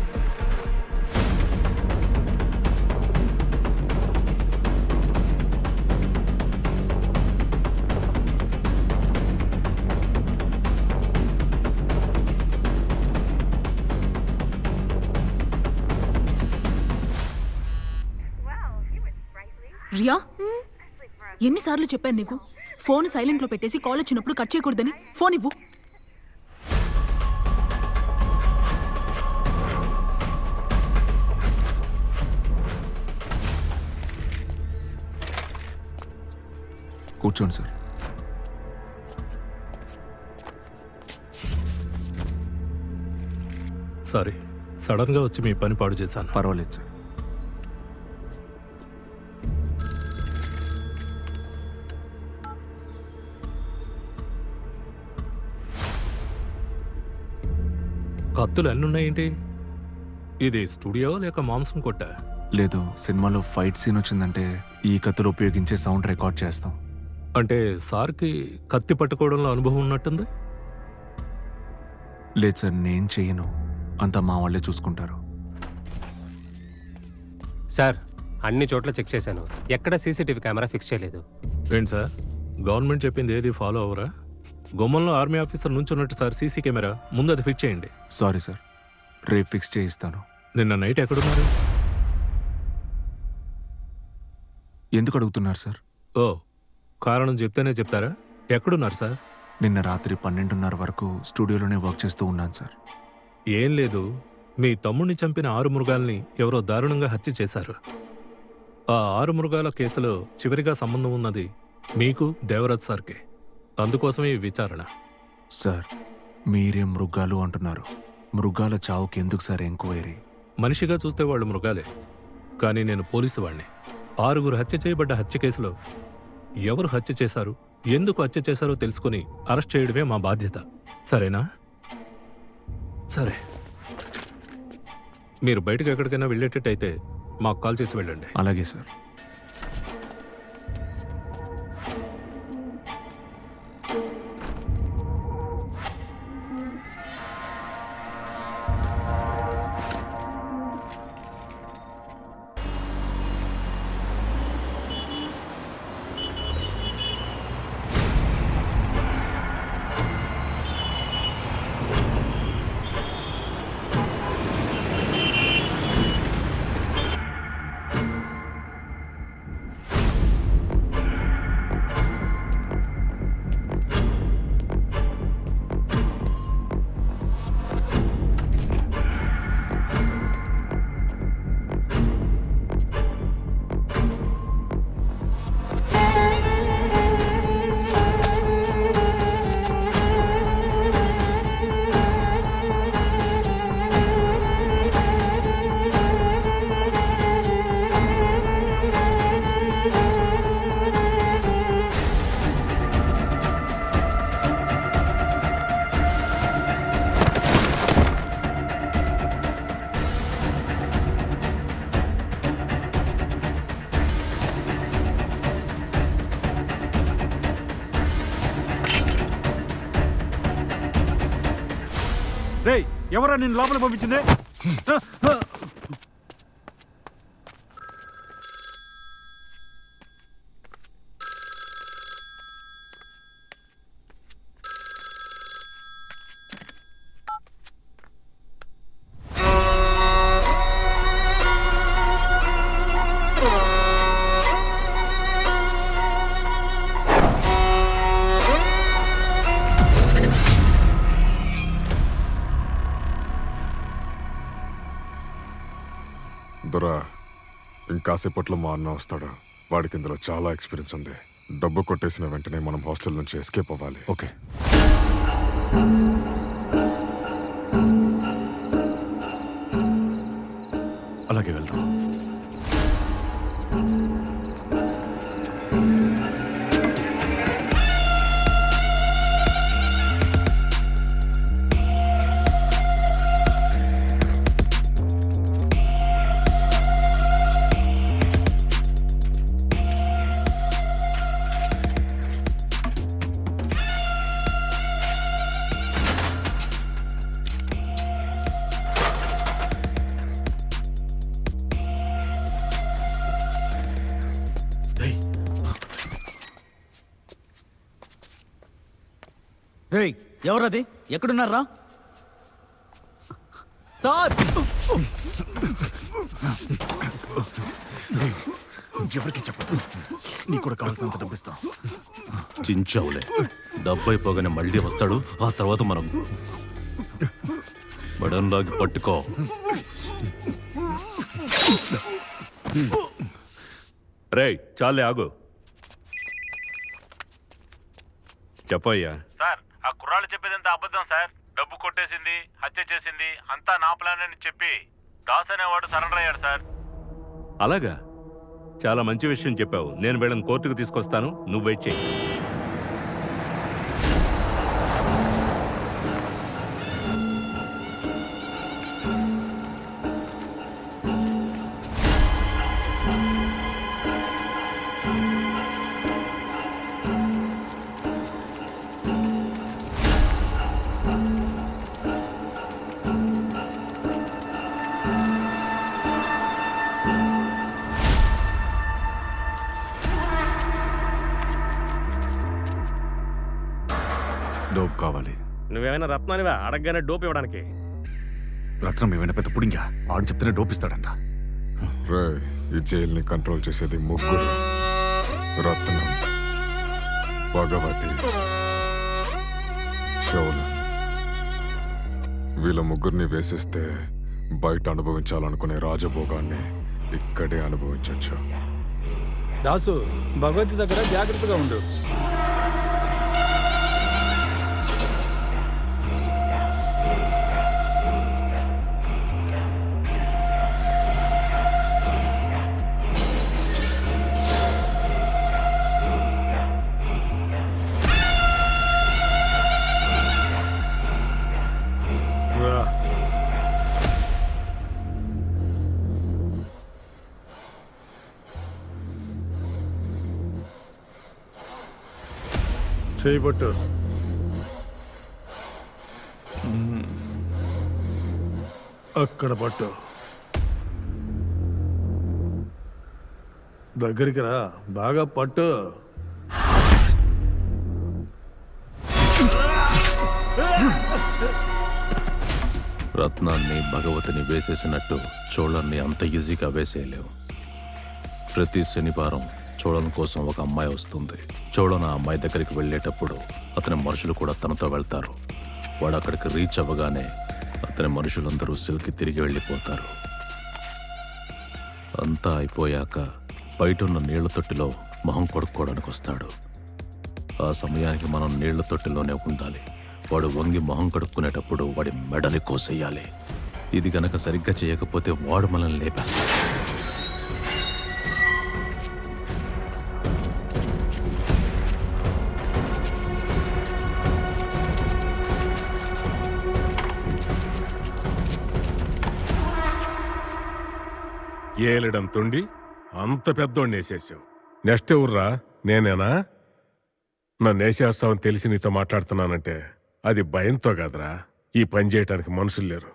రియా, ఎన్నిసార్లు చెప్పాను నీకు ఫోన్ సైలెంట్లో పెట్టేసి కాల్ వచ్చినప్పుడు కట్ చేయకూడదని? ఫోన్ ఇవ్వు. కూర్చోండి సార్. సారీ, సడన్గా వచ్చి మీ పని పాడు చేశాను. పర్వాలేదు సార్. కత్తులు ఎన్నున్నాయేంటి? ఇది స్టూడియో లేక మాంసం కొట్ట? లేదు, సినిమాలో ఫైట్ సీన్ వచ్చిందంటే ఈ కత్తులు ఉపయోగించే సౌండ్ రికార్డ్ చేస్తాం. అంటే సార్కి కత్తి పట్టుకోవడంలో అనుభవం ఉన్నట్టుంది. లేదు సార్, నేను చెయ్యను, అంతా మా వాళ్ళే చూసుకుంటారు. సార్ అన్ని చోట్ల చెక్ చేశాను, ఎక్కడ సీసీటీవీ కెమెరా ఫిక్స్ చేయలేదు. ఏంటి సార్, గవర్నమెంట్ చెప్పింది ఏది ఫాలో అవరా? గుమ్మంలో ఆర్మీ ఆఫీసర్ నుంచున్నట్టు సార్ సీసీ కెమెరా, ముందు అది ఫిట్ చేయండి. సారీ సార్, రేపు ఫిక్స్ చేయిస్తాను. నిన్న నైట్ ఎక్కడున్నారు? ఎందుకు అడుగుతున్నారు సార్? ఓ, కారణం చెప్తేనే చెప్తారా? ఎక్కడున్నారు సార్? నిన్న రాత్రి 12:30 వరకు స్టూడియోలోనే వర్క్ చేస్తూ ఉన్నాను సార్. ఏం లేదు, మీ తమ్ముడిని చంపిన 6 మృగాల్ని ఎవరో దారుణంగా హత్య చేశారు. ఆ 6 మృగాల కేసులో చివరిగా సంబంధం ఉన్నది మీకు, దేవరాజ్ సార్కే. అందుకోసమే ఈ విచారణ. సార్, మీరే మృగాలు అంటున్నారు. మృగాల చావుకి ఎందుకు సార్ ఎంక్వైరీ? మనిషిగా చూస్తే వాళ్ళు మృగాలే, కానీ నేను పోలీసు వాణ్ణి. 6 హత్య చేయబడ్డ హత్య కేసులో ఎవరు హత్య చేశారు, ఎందుకు హత్య చేశారో తెలుసుకుని అరెస్ట్ చేయడమే మా బాధ్యత. సరేనా? సరే, మీరు బయటకు ఎక్కడికైనా వెళ్ళేటట్టయితే మాకు కాల్ చేసి వెళ్ళండి. అలాగే సార్. రేయ్, ఎవరా నేను లోపల పంపించింది? దొరా, ఇంకాసేపట్లో మా అన్న వస్తాడు. వాడికి ఇందులో చాలా ఎక్స్పీరియన్స్ ఉంది. డబ్బు కొట్టేసిన వెంటనే మనం హాస్టల్ నుంచి ఎస్కేప్ అవ్వాలి. ఓకే. అలాగే వెళ్దాం. రేయ్, ఎవరది? ఎక్కడున్నారా సార్? ఎవరికి చెప్పదు, నీకు కూడా కావాల్సినంత డబ్బిస్తాం. చించావులే, డబ్బైపోగానే మళ్ళీ వస్తాడు. ఆ తర్వాత మనం బడంలాగి పట్టుకో. రేయ్, చాలే ఆగు. చెప్పయ్యా. సార్, ఆ కుర్రాళ్ళు చెప్పేదంతా అబద్ధం సార్. డబ్బు కొట్టేసింది, హత్య చేసింది అంతా నా ప్లాన్ అని చెప్పి దాస్ అనేవాడు సరెండర్ అయ్యాడు సార్. అలాగా? చాలా మంచి విషయం చెప్పావు. నేను వీళ్ళని కోర్టుకు తీసుకొస్తాను, నువ్వు వెయిట్ చేయి. డోప్ కావాలి. నువ్వేమైనా రత్నానివా అడగగానే డోప్ ఇవ్వడానికి? రత్నం ఏమైనా పెద్ద పుడింగా? ఆడు చెప్తేనే డోప్ ఇస్తాడంట. రే, ఈ జైల్ని కంట్రోల్ చేసేది ముగ్గురు: రత్నం, భగవతి, చోళన్. వీళ్ళ ముగ్గురిని వేసేస్తే బయట అనుభవించాలనుకునే రాజభోగాన్ని ఇక్కడే అనుభవించవచ్చు. దాసు, భగవతి దగ్గర జాగ్రత్తగా ఉండు. చేయబట్టు. అక్కడ పట్టు. దగ్గరికి రా, బాగా పట్టు. రత్నాన్ని భగవతిని వేసేసినట్టు చోళన్ని అంత ఈజీగా వేసేయలేవు. ప్రతి శనివారం చోళన్ కోసం ఒక అమ్మాయి వస్తుంది. చోళన్ ఆ అమ్మాయి దగ్గరికి వెళ్ళేటప్పుడు అతని మనుషులు కూడా తనతో వెళ్తారు. వాడు అక్కడికి రీచ్ అవ్వగానే అతని మనుషులందరూ సెల్కి తిరిగి వెళ్ళిపోతారు. అంతా అయిపోయాక బయటున్న నీళ్ల తొట్టిలో మొహం కొడుక్కోవడానికి వస్తాడు. ఆ సమయానికి మనం నీళ్ల తొట్టిలోనే ఉండాలి. వాడు వంగి మొహం కడుక్కునేటప్పుడు వాడి మెడని కోసేయాలి. ఇది గనక సరిగ్గా చేయకపోతే వాడు మనల్ని లేపేస్తాడు. ఏలడం తుండి అంత పెద్దోడిని వేసేసావు. నెక్స్ట్ ఎవర్రా? నేనేనా? నన్ను వేసేస్తావని తెలిసి నీతో మాట్లాడుతున్నానంటే అది భయంతో కాదురా. ఈ పని చేయటానికి మనుషులు లేరు.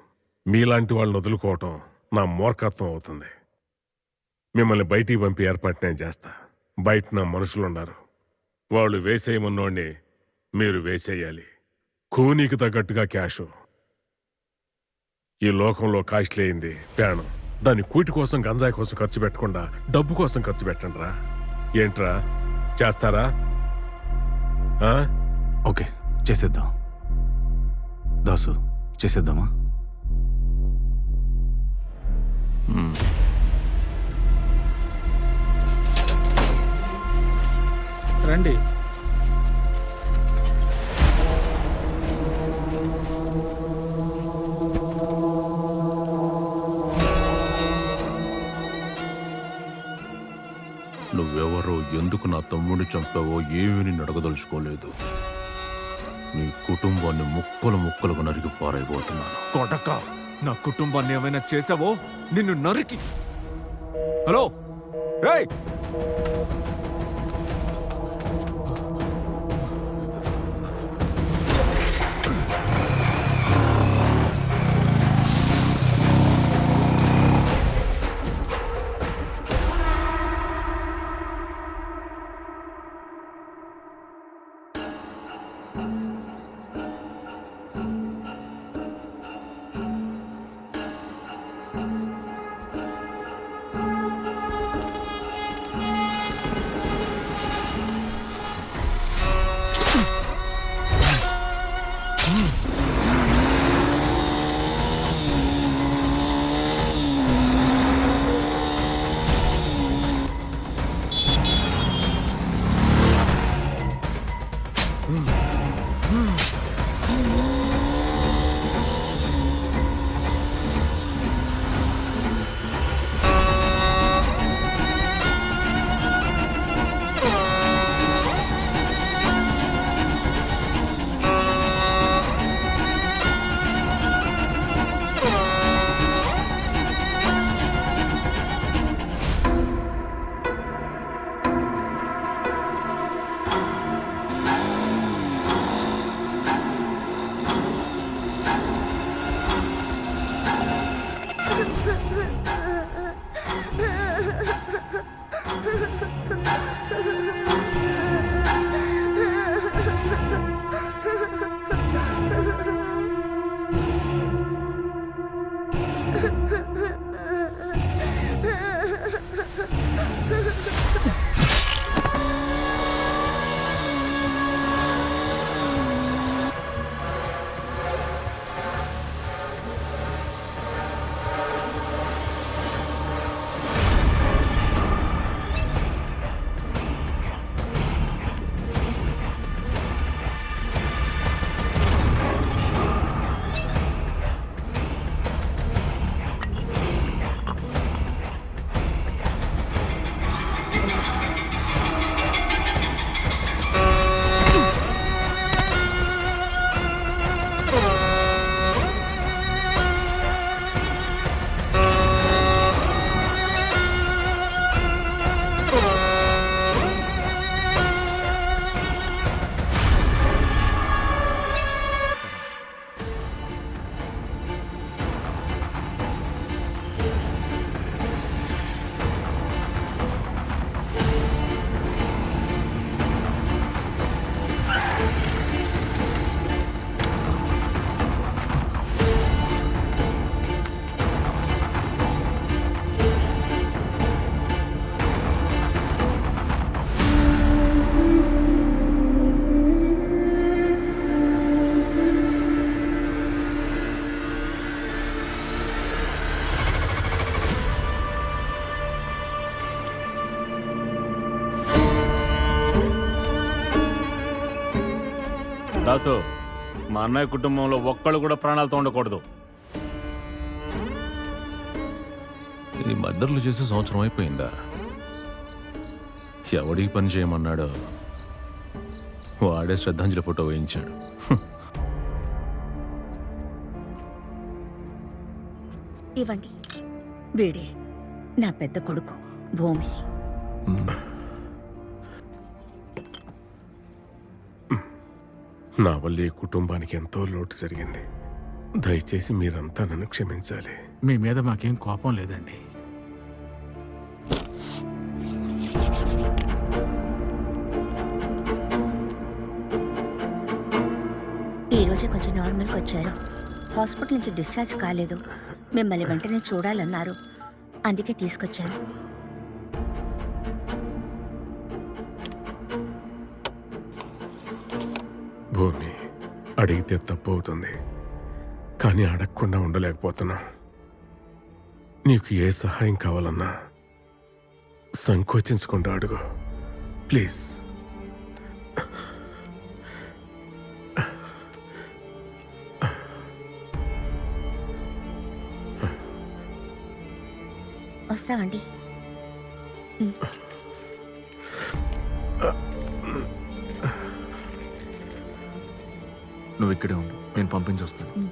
మీలాంటి వాళ్ళని వదులుకోవటం నా మూర్ఖత్వం అవుతుంది. మిమ్మల్ని బయటికి పంపి ఏర్పాటు నేను చేస్తా. బయట నా మనుషులున్నారు. వాళ్ళు వేసేయమన్నోడిని మీరు వేసేయాలి. కూనీకి తగ్గట్టుగా క్యాషు. ఈ లోకంలో కాస్ట్లీ అయింది ప్రాణం. దాన్ని కూటి కోసం గంజాయి కోసం ఖర్చు పెట్టకుండా డబ్బు కోసం ఖర్చు పెట్టండి రా. ఏంట్రా, చేస్తారా? ఓకే, చేసేద్దాం. దాసు, చేసేద్దామా? రండి. నువ్వెవరో, ఎందుకు నా తమ్ముడిని చంపావో ఏమీ అడగదలుచుకోలేదు. నీ కుటుంబాన్ని ముక్కలు ముక్కలుగా నరికి పారైపోతున్నాను. కొడక, నా కుటుంబాన్ని ఏమైనా చేసావో నిన్ను నరికి. హలో, రేయ్! దాసు, మా అన్నయ్య కుటుంబంలో ఒక్కళ్ళు కూడా ప్రాణాలతో ఉండకూడదు. ఈ మర్డర్లు చేసి సంవత్సరం అయిపోయిందా? ఎవడి పని చేయమన్నాడో వాడే శ్రద్ధాంజలి ఫోటో వేయించాడు. ఇవ్వండి. వీడే నా పెద్ద కొడుకు భూమి. నా వల్ల ఈ కుటుంబానికి ఎంతో లోటు జరిగింది. దయచేసి మీరంతా నన్ను క్షమించాలి. మీ మీద మాకేం కోపం లేదండి. ఈ రోజే కొంచెం నార్మల్గా వచ్చారు. హాస్పిటల్ నుంచి డిశ్చార్జ్ కాలేదు. మిమ్మల్ని వెంటనే చూడాలన్నారు, అందుకే తీసుకొచ్చాను. భూమి, అడిగితే తప్పు అవుతుంది, కానీ అడగకుండా ఉండలేకపోతున్నా. నీకు ఏ సహాయం కావాలన్నా సంకోచించకుండా అడుగు ప్లీజ్. వస్తామండి. నువ్వు ఇక్కడే ఉండు, నేను పంపించి వస్తాను.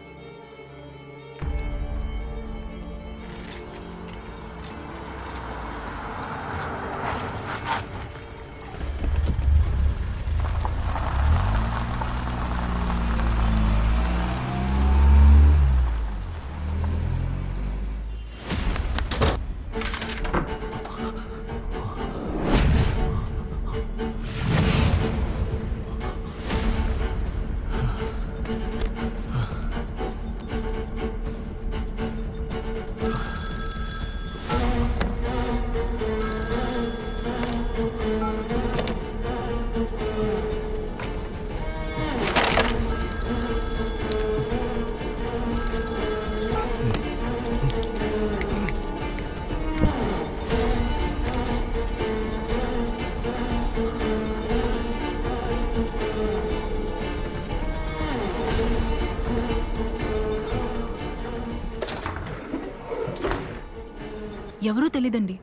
ఎవరూ తెలీదండి,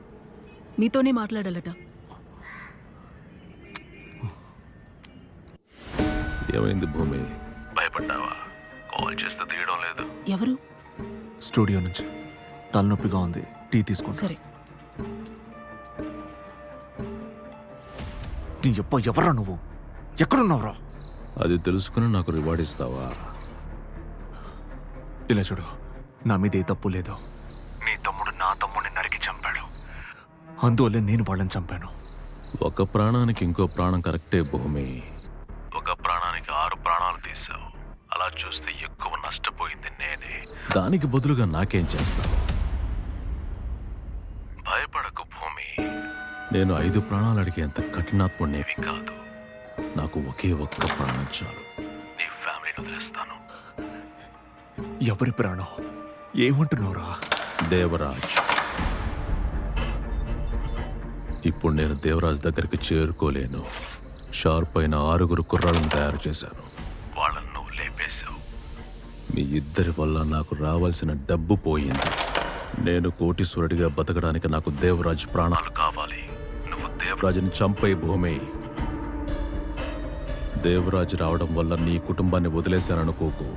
మీతోనే మాట్లాడాలట. ఏమైంది భూమి? భయపడ్డావా? కాల్ చేస్తే తీయడం లేదు. ఎవరు? స్టూడియో నుంచి. తలనొప్పిగా ఉంది, టీ తీసుకో. సరే. నీ ఎవరా నువ్వు? ఎక్కడున్నావురా? అది తెలుసుకుని నాకు రివార్డ్ ఇస్తావా? ఇలా చూడు, నా మీద ఏ తప్పు లేదు. నీ తమ్ముడు నా తమ్ముడిని నరికి చంపాడు, అందువల్లే నేను వాళ్ళని చంపాను. ఒక ప్రాణానికి ఇంకో ప్రాణం కరెక్టే భూమి. ఒక ప్రాణానికి 6 ప్రాణాలు తీసావు. అలా చూస్తే ఎక్కువ నష్టపోయింది నేనే. దానికి బదులుగా నాకేం చేస్తావు? భయపడకు భూమి. నేను 5 ప్రాణాలు అడిగేంత కఠినాత్ముడినేవి కాదు. నాకు ఒకే ఒక్క ప్రాణం చాలు. నీ ఫ్యామిలీని వదిలేస్తాను. ఎవరి ప్రాణం? ఏమంటున్నావురా? దేవరాజ్. ఇప్పుడు నేను దేవరాజ్ దగ్గరికి చేరుకోలేను. షార్ప్ అయిన 6 కుర్రాళ్ళను తయారు చేశాను. వాళ్ళను నువ్వు లేపేశావు. మీ ఇద్దరి వల్ల నాకు రావాల్సిన డబ్బు పోయింది. నేను కోటీశ్వరుడిగా బతకడానికి నాకు దేవరాజ్ ప్రాణాలు కావాలి. నువ్వు దేవరాజుని చంపే భూమి. దేవరాజ్ రావడం వల్ల నీ కుటుంబాన్ని వదిలేశాననుకోకు.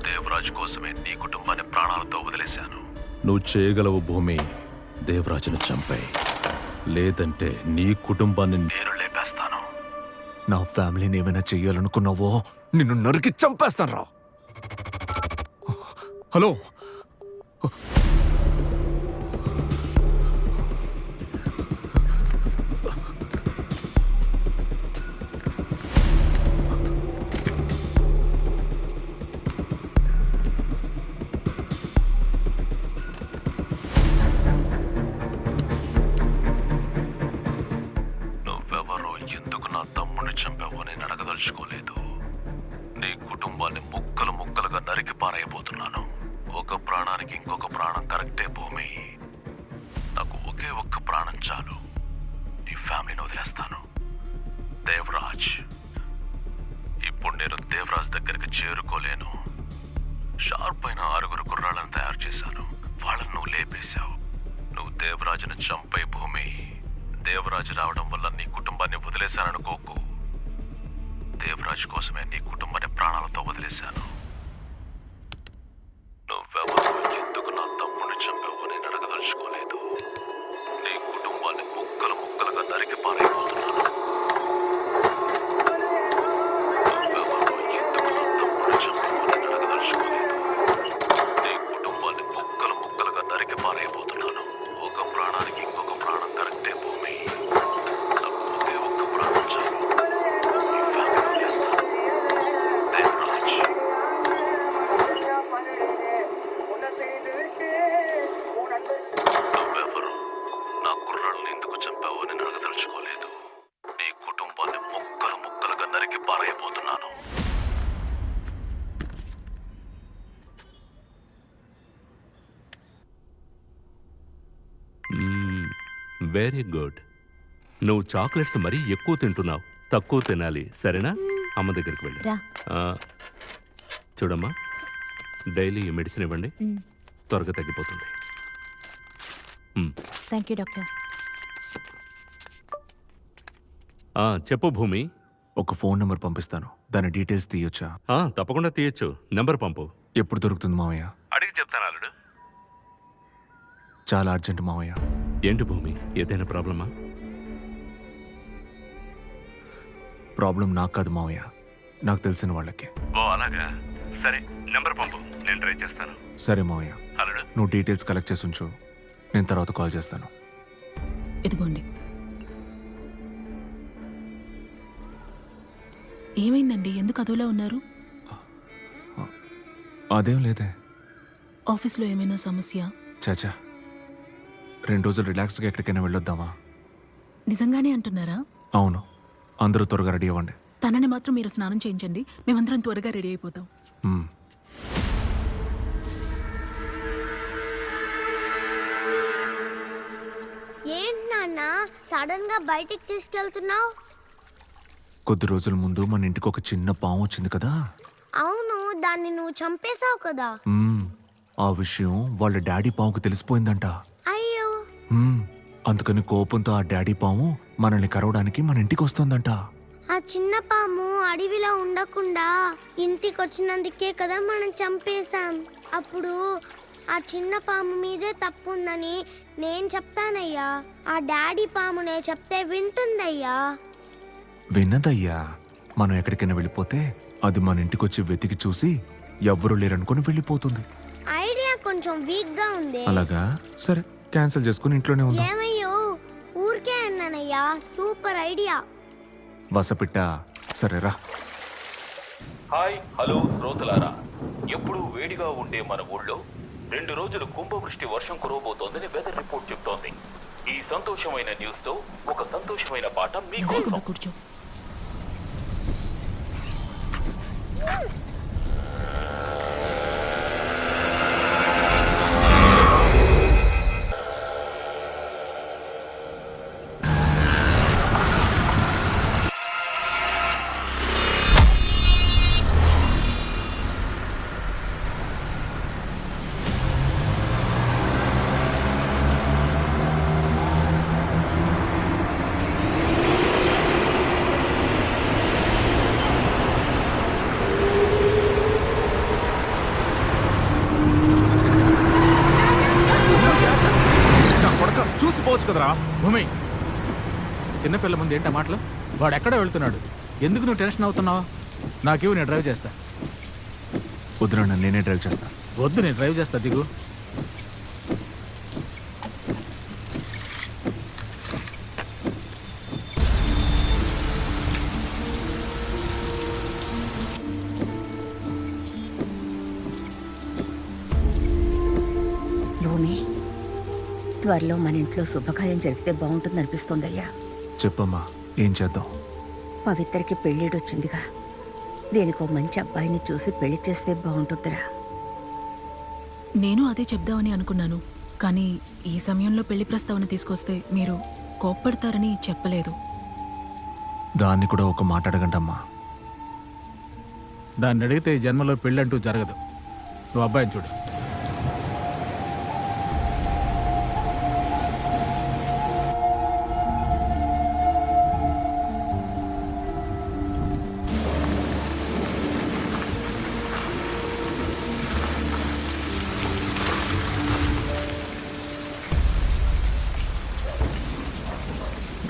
దేవరాజ్ కోసమే నీ కుటుంబాన్ని ప్రాణాలతో వదిలేశాను. నువ్వు చేయగలవు భూమి. దేవరాజును చంపే, లేదంటే నీ కుటుంబాన్ని నేను లేపేస్తాను. నా ఫ్యామిలీని ఏమైనా చెయ్యాలనుకున్నావో నిన్ను నరికి చంపేస్తాను రా. హలో, నువ్వెవరో, ఎందుకు నా తమ్ముడిని చంపావో నేను అడగదలుచుకోలేదు. నీ కుటుంబాన్ని ముక్కలు ముక్కలుగా నరికి పారేయబోతున్నాను. ఒక ప్రాణానికి ఇంకొక ప్రాణం కరెక్టే భూమి. నాకు ఒకే ఒక్క ప్రాణం చాలు. నీ ఫ్యామిలీని వదిలేస్తాను. దేవరాజ్. ఇప్పుడు నేను చేరుకోలేను. షార్ప్ అయిన 6 కుర్రాళ్ళను తయారు చేశాను. వాళ్ళను నువ్వు లేపేశావు. నువ్వు దేవరాజును చంపే భూమి. దేవరాజు రావడం వల్ల నీ కుటుంబాన్ని వదిలేశాననుకోకు. దేవరాజు కోసమే నీ కుటుంబాన్ని ప్రాణాలతో వదిలేశాను. నువ్వెవరు, ఎందుకు నా తమ్ముడిని చంపావు నేను అడగదలుచుకోలేదు. నీ కుటుంబాన్ని ముక్కలు ముక్కలుగా నరికి పారైపోతున్నాను. నువ్వెవరు, ఎందుకు నా తమ్ముడిని చంపావు నేను అడగదలుచుకోలేదు. నీ కుటుంబాన్ని ముక్కలు ముక్కలుగా నరికి పారైపోతున్నాను. ఒక ప్రాణానికి ఇంకొక ప్రాణం కరెక్టే భూమి. నాకు ఒకే ఒక్క ప్రాణం చాలు. ఈ ఫ్యామిలీ వదిలేస్తాను. దేవరాజ్. నువ్వెవరు, నా కుర్రాళ్ళని ఎందుకు చంపావో నేను అడగదలుచుకోలేదు. నీ కుటుంబాన్ని ముక్కలు ముక్కలుగా నరికి పారైపోతున్నాను. Very good. నువ్వు చాక్లెట్స్ మరీ ఎక్కువ తింటున్నావు. తక్కువ తినాలి, సరేనా? అమ్మ దగ్గరికి వెళ్ళి చూడమ్మా, డైలీ ఈ మెడిసిన్ ఇవ్వండి. త్వరగా తగ్గిపోతుంది. Thank you doctor. చెప్పు భూమి. ఒక ఫోన్ నెంబర్ పంపిస్తాను, దాని డీటెయిల్స్ తీయొచ్చా? తప్పకుండా తీయచ్చు. నెంబర్ పంపు. ఎప్పుడు దొరుకుతుంది మావయ్య? అడిగి చెప్తాను అల్లుడు. చాలా అర్జెంట్ మావయ్య. ఏంటి భూమి, ఏదైనా ప్రాబ్లమా? ప్రాబ్లం నాకు కాదు మావయ్య, నాకు తెలిసిన వాళ్ళకి. ఓ అలాగా, సరే నెంబర్ పంపు, నేను ట్రై చేస్తాను. సరే మావయ్య, అల్లుడు. నువ్వు డీటెయిల్స్ కలెక్ట్ చేసి ఉంచు, నేను తర్వాత కాల్ చేస్తాను. ఇదిగోండి. ఏమైందండి, ఎందుకు అదోలా ఉన్నారు? అదేం లేదే. ఆఫీస్లో ఏమైనా సమస్య? చాచా, 2 రోజులు రిలాక్స్డ్గా ఎక్కడికైనా వెళ్ళొద్దామా? నిజంగానే అంటున్నారా? అవును, అందరూ త్వరగా రెడీ అవ్వండి. తనని మాత్రం మీరు స్నానం చేయించండి, మేమందరం త్వరగా రెడీ అయిపోతాం. ఏంటి నాన్న సడన్ గా బయటికి తీసుకెళ్తున్నావు? కొద్ది రోజుల ముందు మన ఇంటికి ఒక చిన్న పాము వచ్చింది కదా. అవును, దాన్ని నువ్వు చంపేశావు కదా. ఆ విషయం వాళ్ళ డాడీ పాముకు తెలిసిపోయిందంట. అయ్యో. అందుకని కోపంతో ఆ డాడీ పాము మనల్ని కరవడానికి మన ఇంటికి వస్తుందంట. ఆ చిన్న పాము అడవిలో ఉండకుండా ఇంటికి వచ్చినందుకే కదా మనం చంపేశాం. అప్పుడు ఆ చిన్న పాము మీదే తప్పు ఉందని నేను చెప్తానయ్యా. ఆ డాడీ పామునే చెప్తే వింటుందయ్యా. విన్నదయ్యా. మనం ఎక్కడికైనా వెళ్ళిపోతే అది మన ఇంటికి వచ్చి వెతికి చూసి ఎవ్వరూ లేరనుకుని వెళ్ళిపోతుంది. ఐడియా కొంచెం వీక్ గా ఉంది. అలాగా, సరే క్యాన్సిల్ చేసుకుని ఇంట్లోనే ఉందాం. ఏమయ్యో, ఊరికే అన్నానయ్యా. Super idea. వసపిట్ట, సరేరా. హాయ్, హలో శ్రోతలారా. ఎప్పుడు వేడిగా ఉండే మన ఊళ్ళో 2 రోజులు కుంభవృష్టి వర్షం కురవబోతోందని వెదర్ రిపోర్ట్ చెప్తోంది. ఈ సంతోషమైన న్యూస్ తో ఒక సంతోషమైన పాట మీకోసం. కూర్చో. చూసిపోవచ్చు కదరా. భూమి, చిన్నపిల్ల ముందు ఏంటా మాటలు? వాడు ఎక్కడ వెళ్తున్నాడు? ఎందుకు నువ్వు టెన్షన్ అవుతున్నావా? నాకేమో, నేను డ్రైవ్ చేస్తా. వద్దురా, నేనే డ్రైవ్ చేస్తా. వద్దు, నేను డ్రైవ్ చేస్తా, దిగు. భూమి, త్వరలో మన ఇంట్లో శుభకార్యం జరిగితే బాగుంటుందనిపిస్తోందయ్యా. చెప్పమ్మా, ఏం చేద్దాం? పవిత్రకి పెళ్ళిడొచ్చిందిగా, దేనికో మంచి అబ్బాయిని చూసి పెళ్లి చేస్తే బాగుంటుందిరా. నేను అదే చెప్దామని అనుకున్నాను, కానీ ఈ సమయంలో పెళ్లి ప్రస్తావన తీసుకొస్తే మీరు కోప్పడతారని చెప్పలేదు. దాన్ని కూడా ఒక మాట అడగండమ్మా. దాన్ని అడిగితే ఈ జన్మలో పెళ్ళంటూ జరగదు. నువ్వు అబ్బాయిని చూడు.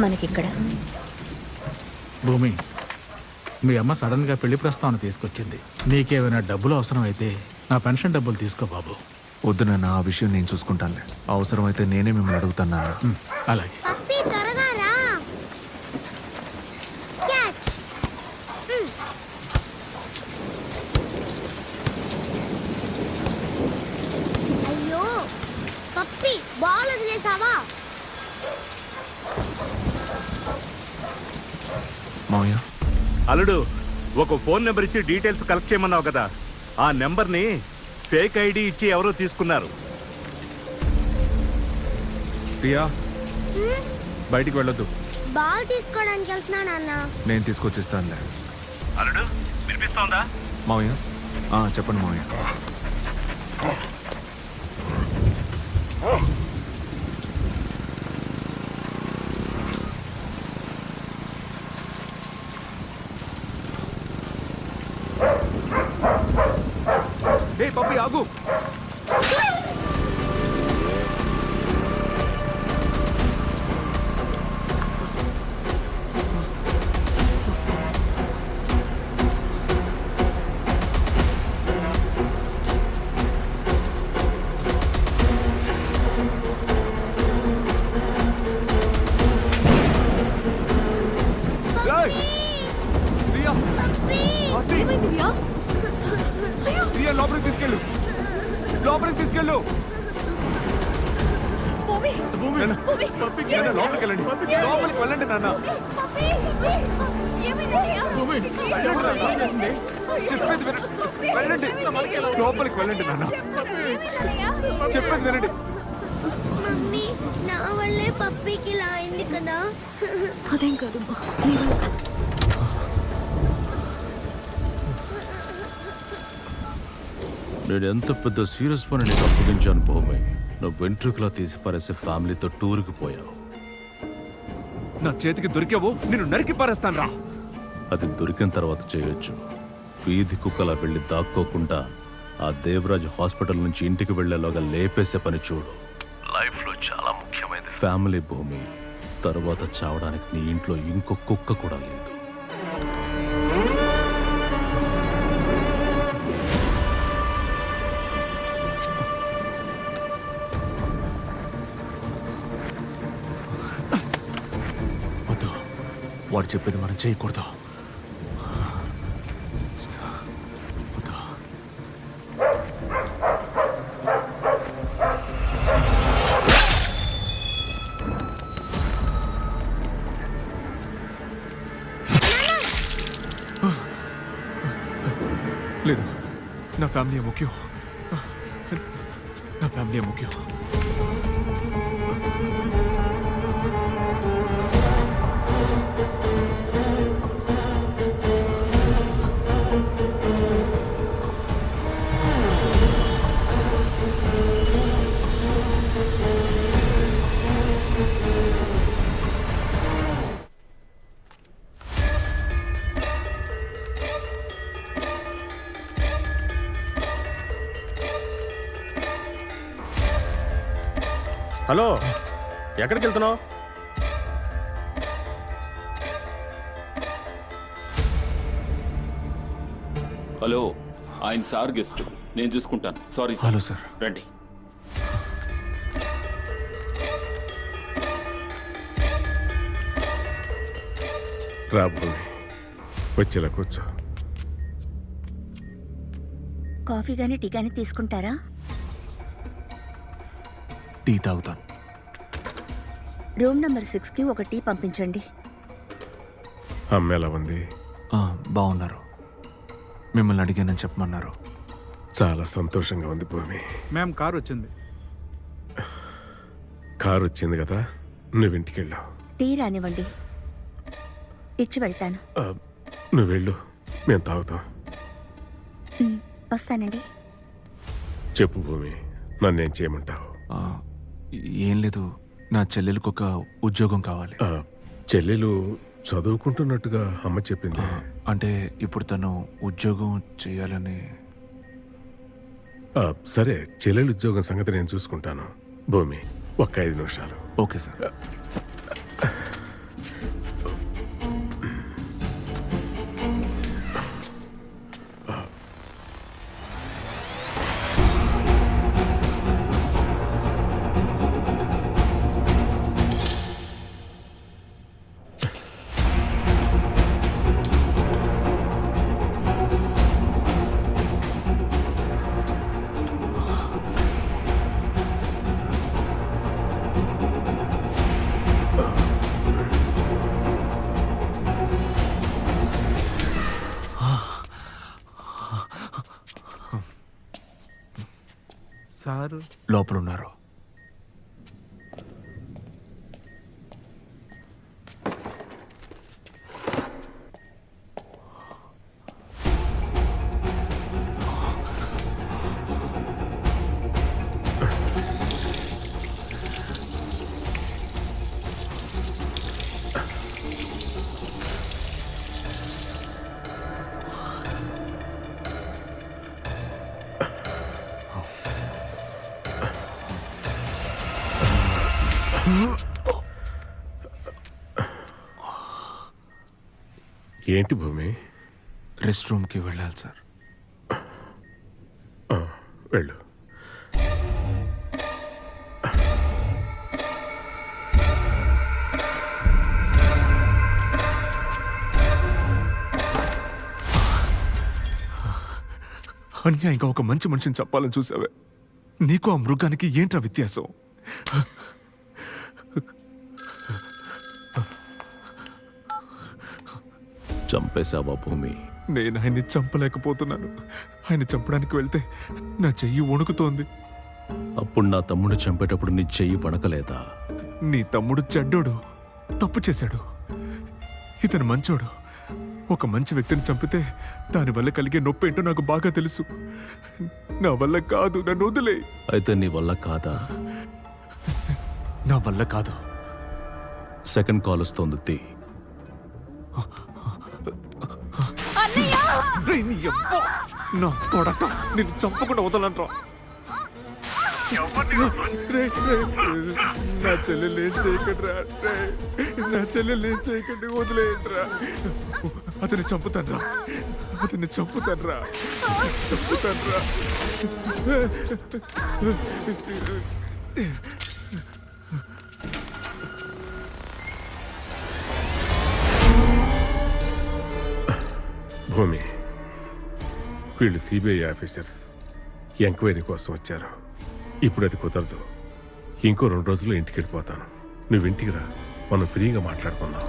మనకిక్కడ భూమి, మీ అమ్మ సడన్గా పెళ్లి ప్రస్తావన తీసుకొచ్చింది. నీకేమైనా డబ్బులు అవసరం అయితే నా పెన్షన్ డబ్బులు తీసుకో బాబు. వద్దు నాన్న, ఆ విషయం నేను చూసుకుంటానులే. అవసరమైతే నేనే మిమ్మల్ని అడుగుతాను నాన్న. అలాగే. పప్పి త్వరగా రా. క్యాచ్. అయ్యో పప్పి, బాల్ వదిలేసావా? మావయ్య, అల్లుడు, ఒక ఫోన్ నెంబర్ ఇచ్చి డీటెయిల్స్ కలెక్ట్ చేయమన్నావు కదా, ఆ నెంబర్ని ఫేక్ ఐడి ఇచ్చి ఎవరో తీసుకున్నారు. ప్రియా, బయటికి వెళ్ళొద్దు. బాల్ తీసుకోవడానికి వెళ్తున్నాను అన్న. నేను తీసుకొచ్చిస్తానులే. అల్లుడు, వినిపిస్తోందా? మావయ్య, చెప్పండి మావయ్య. పప్పి ఆగు. లోపలికి తీసుకెళ్ళు, లోపలికి తీసుకెళ్ళు. లోపలికి వెళ్ళండి, లోపలికి వెళ్ళండి నాన్న. చెప్పేది వెళ్ళండి, లోపలికి వెళ్ళండి నాన్న. చెప్పేది వినండి. మమ్మీ, నా వల్లే పప్పికి ఇలా అయింది కదా. అదేం కాదమ్మా, నీ వల్ల కాదు. నేను ఎంత పెద్ద సీరియస్ పని నీకు అప్పగించాను భూమి. నువ్వు వెంట్రుకలా తీసి పారేసే ఫ్యామిలీతో టూర్కి పోయావు. నా చేతికి దొరికావు, నేను నరికి పారేస్తాను రా. అది దొరికిన తర్వాత చేయొచ్చు. వీధి కుక్కలా వెళ్ళి దాక్కోకుండా ఆ దేవరాజ్ హాస్పిటల్ నుంచి ఇంటికి వెళ్లేలోగా లేపేసే పని చూడు. లైఫ్లో చాలా ముఖ్యమైనది ఫ్యామిలీ భూమి. తర్వాత చావడానికి నీ ఇంట్లో ఇంకో కుక్క కూడా లేదు. వాడు చెప్పేది మనం చేయకూడదు. లేదు, నా ఫ్యామిలీ ముఖ్యం, నా ఫ్యామిలీ ముఖ్యం. హలో, ఎక్కడికి వెళ్తున్నావు? హలో, ఆయన సార్ గెస్ట్, నేను చూసుకుంటాను. Sorry sir. Hello sir. రండి. రా భూమి, వచ్చేలా కూర్చో. కాఫీ గానీ టీ గానీ తీసుకుంటారా? టీ తాగుతాను. రూమ్ నెంబర్ 6కి ఒక టీ పంపించండి. అమ్మ ఎలా ఉంది? బాగున్నారు. మిమ్మల్ని అడిగానని చెప్పమన్నారు. చాలా సంతోషంగా ఉంది భూమి. మేము కారు వచ్చింది. కారు వచ్చింది కదా, నువ్వు ఇంటికి వెళ్ళావు. టీ రానివ్వండి, ఇచ్చి వెళ్తాను. నువ్వు వెళ్ళు, మేము తాగుతాం. వస్తానండి. చెప్పు భూమి, నన్నేం చేయమంటావు? ఏం లేదు, నా చెల్లెలకు ఒక ఉద్యోగం కావాలి. చెల్లెలు చదువుకుంటున్నట్టుగా అమ్మ చెప్పింది. అంటే ఇప్పుడు తను ఉద్యోగం చేయాలని. సరే, చెల్లెలు ఉద్యోగం సంగతి నేను చూసుకుంటాను. భూమి, ఒక్క 5 నిమిషాలు. Okay sir. సార్ లోపల ఉన్నారు. ఏంటి భూమి? రెస్ట్ రూమ్కి వెళ్ళాలి సార్. వెళ్ళు. అన్యాయంగా ఒక మంచి మనిషిని చెప్పాలని చూసావే. నీకు ఆ మృగానికి ఏంట్రా వ్యత్యాసం? చంపేశావా భూమి? నేను ఆయన్ని చంపలేకపోతున్నాను. ఆయన చంపడానికి వెళ్తే నా చెయ్యి వణుకుతోంది. అప్పుడు నా తమ్ముడు చంపేటప్పుడు నీ చెయ్యి వణకలేదా? నీ తమ్ముడు చెడ్డోడు, తప్పు చేశాడు. ఇతను మంచోడు. ఒక మంచి వ్యక్తిని చంపితే దానివల్ల కలిగే నొప్పి ఏంటో నాకు బాగా తెలుసు. నా వల్ల కాదు, నన్ను వదిలే. అయితే నీ వల్ల కాదా? నా వల్ల కాదు. సెకండ్ కాల్ వస్తోంది, తీ. నా కొడక, నిన్ను చంపకుండా వదలంట్రా. నా చెల్లెలు ఏం చేయకండిరా, నా చెల్లెలు ఏం చేయకండి, వదిలేయండిరా. అతన్ని చంపుతాన్రా, అతన్ని చంపుతాన్రా, చంపుతాన్రా. భూమి, వీళ్ళు సిబిఐ ఆఫీసర్స్ ఎంక్వైరీ కోసం వచ్చారు. ఇప్పుడు అది కుదరదు. ఇంకో 2 రోజుల్లో ఇంటికి వెళ్ళిపోతాను. నువ్వు ఇంటికి రా, మనం ఫ్రీగా మాట్లాడుకుందాం.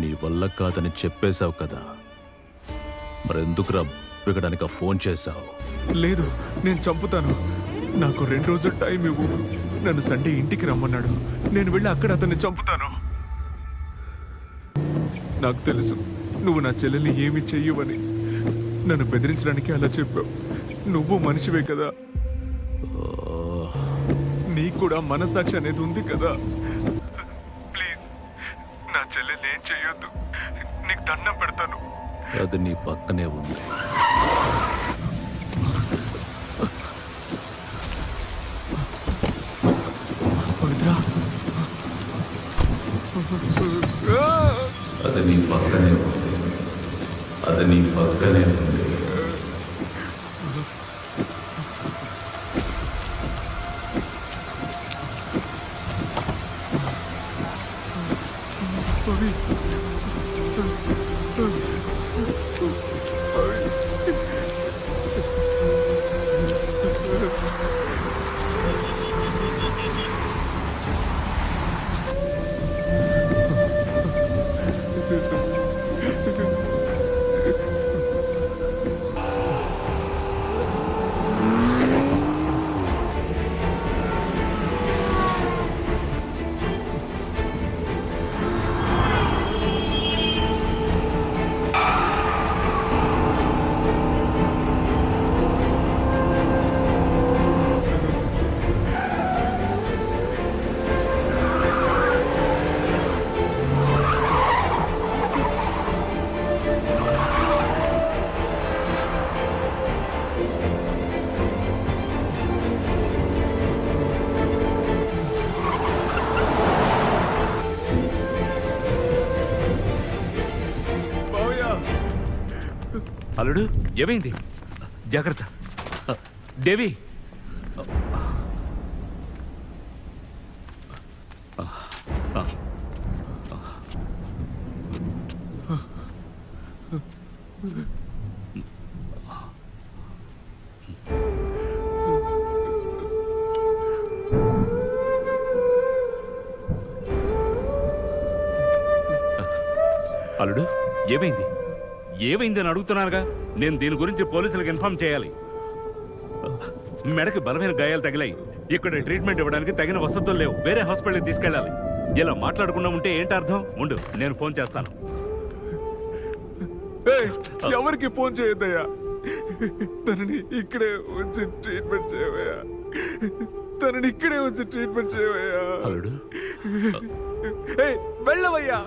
నీ వల్ల కాదని చెప్పేశావు కదా, మరెందుకురా వికడానికి ఫోన్ చేశావు? లేదు, నేను చంపుతాను. నాకు 2 రోజులు టైం ఇవ్వు. నన్ను సండే ఇంటికి రమ్మన్నాడు. నేను వెళ్ళి అక్కడ అతన్ని చంపుతాను. నాకు తెలుసు నువ్వు నా చెల్లెల్ని ఏమి చెయ్యవని. నన్ను బెదిరించడానికి అలా చెప్పావు. నువ్వు మనిషివే కదా, నీకు కూడా మనసాక్షి అనేది ఉంది కదా. ప్లీజ్, నా చెల్లెల్ని ఏం చెయ్యొద్దు. నీకు దండం పెడతాను. అది నీ పక్కనే ఉంది. అది నీ పక్కనే ఉంది. అది నీ పక్కనే ఉంది. అల్లుడు ఏమైంది? జాగ్రత్త. దేవి అల్లుడు ఏమైంది? ఏమైంది అని అడుగుతున్నానుగా. నేను దీని గురించి పోలీసులకు ఇన్ఫార్మ్ చేయాలి. మెడకి బలమైన గాయాలు తగిలాయి. ఇక్కడ ట్రీట్మెంట్ ఇవ్వడానికి తగిన వసతులు లేవు. వేరే హాస్పిటల్కి తీసుకెళ్ళాలి. ఇలా మాట్లాడకుండా ఉంటే ఏంటి అర్థం? ఉండు, నేను ఫోన్ చేస్తాను. ఎవరికి ఫోన్ చేయొద్దయ్యా. తనని ఇక్కడే ఉంచి ట్రీట్మెంట్ చేయవయ్యా. తనని ఇక్కడే ఉంచి ట్రీట్మెంట్ చేయవయ్యా. అల్లుడు వెళ్ళవయ్యా.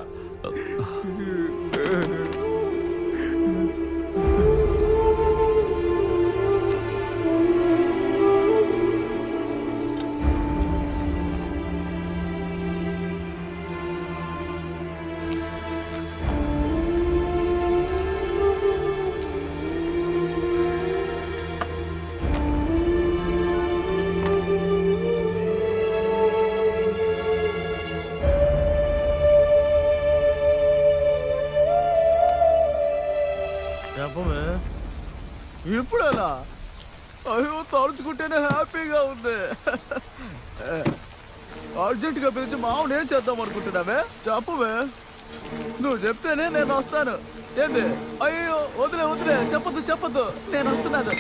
ఇప్పుడు అలా అయ్యో తలుచుకుంటేనే హ్యాపీగా ఉంది. అర్జెంటుగా పిలిచి మామూలు ఏం చేద్దాం అనుకుంటున్నావే? చెప్పవే. నువ్వు చెప్తేనే నేను వస్తాను. ఏంది? అయ్యో వదిలే వదిలే, చెప్పొద్దు. నేను వస్తున్నాను.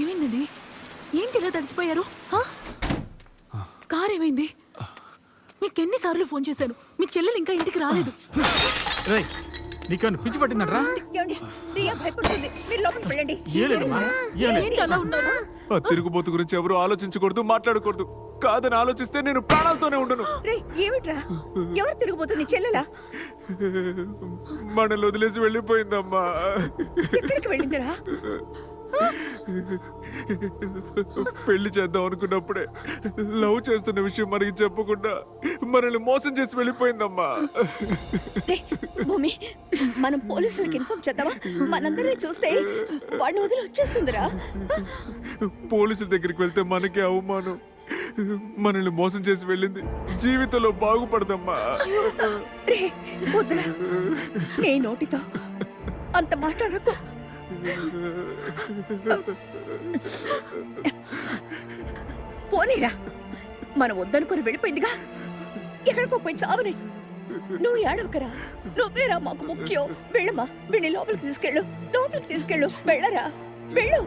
ఏమైందండి? ఏంటి ఇలా తడిసిపోయారు? కార్ ఏమైంది? మీకెన్నిసార్లు ఫోన్ చేశాను. మీ చెల్లెలు ఇంకా ఇంటికి రాలేదు. నీకేమన్నా పిచ్చి పట్టిందట్రా? ఏంటి అలా ఉన్నారు? ఆ తిరుగుబోతు గురించి ఎవరు ఆలోచించకూడదు, మాట్లాడకూడదు. కాదని ఆలోచిస్తే నేను ప్రాణాలతోనే ఉండను. ఏమిట్రా? ఎవరు తిరుగుబోతుంది? చెల్లెలా? మనల్ని వదిలేసి వెళ్ళిపోయిందమ్మా. ఎక్కడికి వెళ్ళిందిరా? పెళ్లి చేద్దాం అనుకున్నప్పుడే లవ్ చేస్తున్న విషయం మనకి చెప్పకుండా మనల్ని మోసం చేసి వెళ్ళిపోయిందమ్మా. భూమి, మనం పోలీసులకు ఇన్ఫార్మ్ చేద్దామా? మనందరినీ చూస్తే వాడిని వదిలి వచ్చేస్తుందిరా. పోలీసుల దగ్గరికి వెళ్తే మనకే అవమానం. మనల్ని మోసం చేసి వెళ్ళింది. జీవితంలో బాగుపడదమ్మా. వద్దురా, నీ నోటితో అంత మాట్లాడకు. పోనీరా, మనం వద్దనుకుని వెళ్ళిపోయిందిగా. ఎక్కడికో పోయి చావని. నువ్వు ఏడవకరా, నువ్వేరా మాకు ముఖ్యం. వెళ్ళమ్మా, వీడిని లోపలికి తీసుకెళ్ళు. వెళ్ళరా, వెళ్ళు.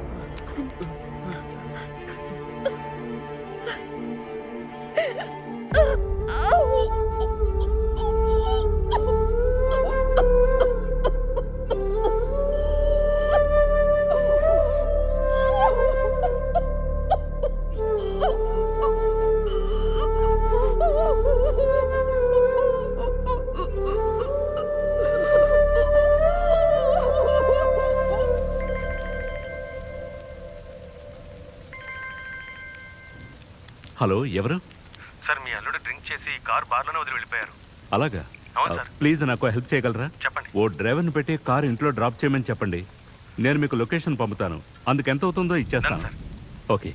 హలో, ఎవరు? సార్, మీ అల్లుడు డ్రింక్ చేసి కార్ బార్లోనే వదిలి వెళ్ళిపోయారు. అలాగా? అవును సార్. ప్లీజ్ నాకు హెల్ప్ చేయగలరా? చెప్పండి. ఓ డ్రైవర్ని పెట్టి కార్ ఇంట్లో డ్రాప్ చేయమని చెప్పండి. నేను మీకు లొకేషన్ పంపుతాను. అందుకు ఎంత అవుతుందో ఇచ్చేస్తాను. ఓకే.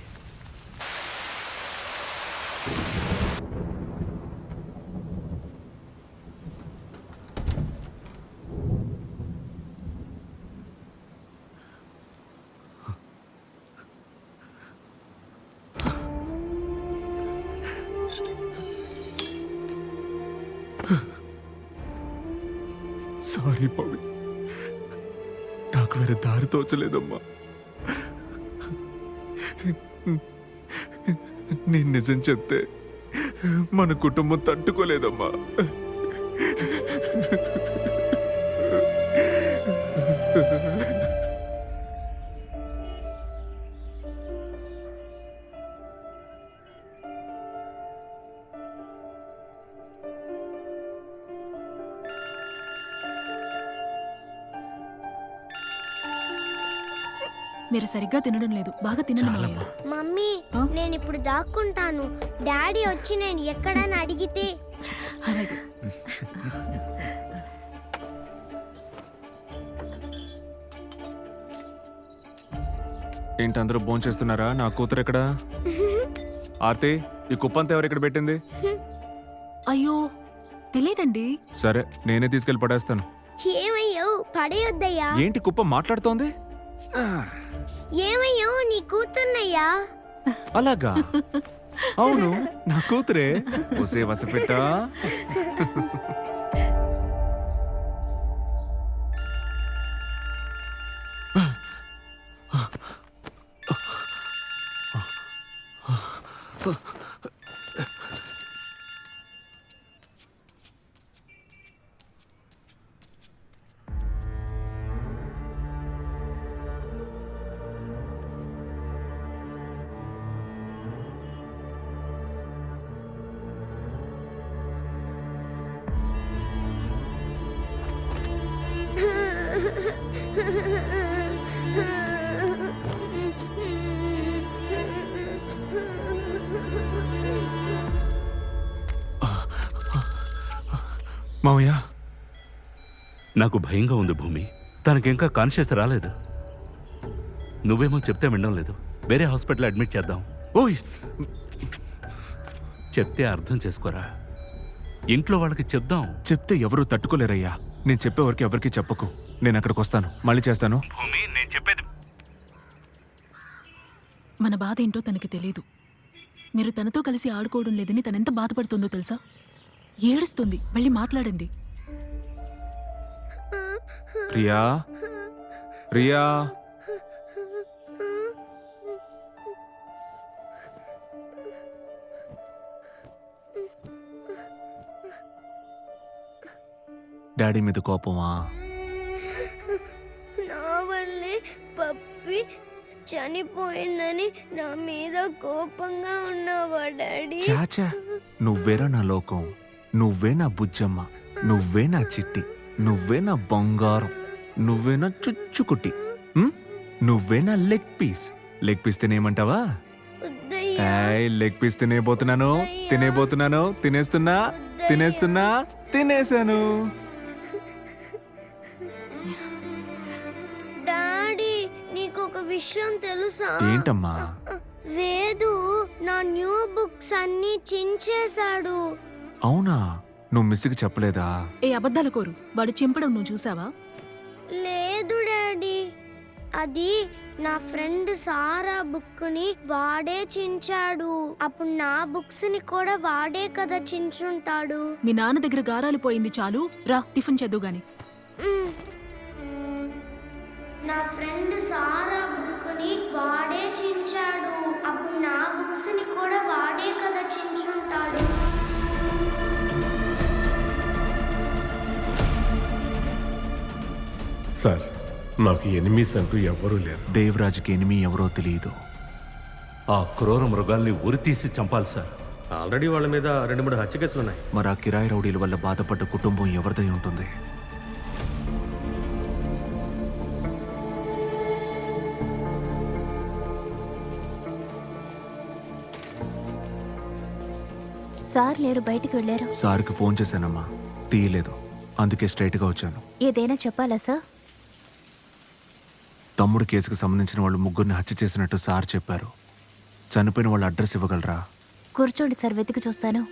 సారీ పవి, వేరే దారి తోచలేదమ్మా. నేను నిజం చెప్తే మన కుటుంబం తట్టుకోలేదమ్మా. మీరు సరిగ్గా తినడం లేదు, బాగా తినండి మావయ్య. మమ్మీ నేను ఇప్పుడు దాక్కుంటాను. డాడీ వచ్చి నేను ఎక్కడని అడిగితే అలాగే. ఏంటి అందరూ భోంచేస్తున్నారా? నా కూతురు ఎక్కడా? ఆర్తి, ఈ కుప్పంతా ఎవరు ఇక్కడ పెట్టింది? అయ్యో తెలియదండి. సరే, నేనే తీసుకెళ్ళి పడేస్తాను. ఏమయ్యో పడేయొద్దయ్యా. ఏంటి కుప్ప మాట్లాడుతోంది? ఏమయ్యో నీ కూతున్నయ్యా. అలాగా? అవును, నా కూతురే. ఒసే వసపెట్ట. మావయ్య, నాకు భయంగా ఉంది భూమి. తనకింకా కాన్షియస్ రాలేదు. నువ్వేమో చెప్తే వినడం లేదు. వేరే హాస్పిటల్ అడ్మిట్ చేద్దాం. ఓయ్, చెప్తే అర్థం చేసుకోరా. ఇంట్లో వాళ్ళకి చెప్దాం. చెప్తే ఎవరు తట్టుకోలేరయ్యా. నేను చెప్పే వరకు ఎవరికి చెప్పకు. నేను అక్కడికి వస్తాను, మళ్ళీ చేస్తాను. భూమి, నేను చెప్పేది. మన బాధ ఏంటో తనకి తెలీదు. మీరు తనతో కలిసి ఆడుకోవడం లేదని తనెంత బాధపడుతుందో తెలుసా? ఏడుస్తుంది. వెళ్ళి మాట్లాడండి. రియా, రియా. డాడీ మీద కోపమా? నా వల్లే పప్పి చనిపోయిందని నా మీద కోపంగా ఉన్నావా డాడీ? చాచా, నువ్వేరా నా లోకం. నువ్వే నా బుజ్జమ్మ. నువ్వే నా చిట్టి. నువ్వే నా బంగారం. నువ్వే నా చుచ్చుకుట్టి. నువ్వే నా లెగ్ పీస్. లెగ్ పీస్ తినేయమంటావా? లెగ్ పీస్ తినేయబోతున్నాను. తినేయబోతున్నాను. తినేస్తున్నా. తినేస్తున్నా. తినేసాను. డాడీ, నీకు ఒక విషయం తెలుసా? ఏంటమ్మా? వేదు నా న్యూ బుక్స్ అన్ని చించేశాడు. అవునా? నువ్వు మిస్కి చెప్పలేదా? ఏ అబద్ధాల కోరు, వాడు చింపడం నువ్వు చూసావా? లేదు డాడీ, అది నా ఫ్రెండ్ సారా బుక్ ని వాడే చించాడు. అప్పుడు నా బుక్స్ ని కూడా వాడే కదా చించుంటాడు. మీ నాన్న దగ్గర గారాలు పోయింది చాలు. రా టిఫిన్ చేద్దు గాని. నా ఫ్రెండ్ సారా బుక్ ని వాడే చించాడు. అప్పుడు నా బుక్స్ ని కూడా వాడే కదా చించుంటాడు. సార్, నాకు ఎనిమీస్ అంటూ ఎవ్వరూ లేరు. దేవరాజుకి ఎనిమి ఎవరో తెలియదు. ఆ క్రూర మృగాల్ని ఉరితీసి చంపాలి సార్. ఆల్రెడీ వాళ్ళ మీద 2-3 హత్య కేసులు ఉన్నాయి. మరి ఆ కిరాయి రౌడీల వల్ల బాధపడ్డ కుటుంబం ఎవరిదై ఉంటుంది? సార్ లేరు, బయటికి వెళ్ళారు. సార్కి ఫోన్ చేశానమ్మా, తీయలేదు. అందుకే స్ట్రైట్గా వచ్చాను. ఏదైనా చెప్పాలా సార్? తమ్ముడు కేసుకు సంబంధించిన వాళ్ళు 3 హత్య చేసినట్టు సార్ చెప్పారు. చనిపోయిన వాళ్ళ అడ్రస్ ఇవ్వగలరా? కూర్చోండి సార్, వెతికి చూస్తాను.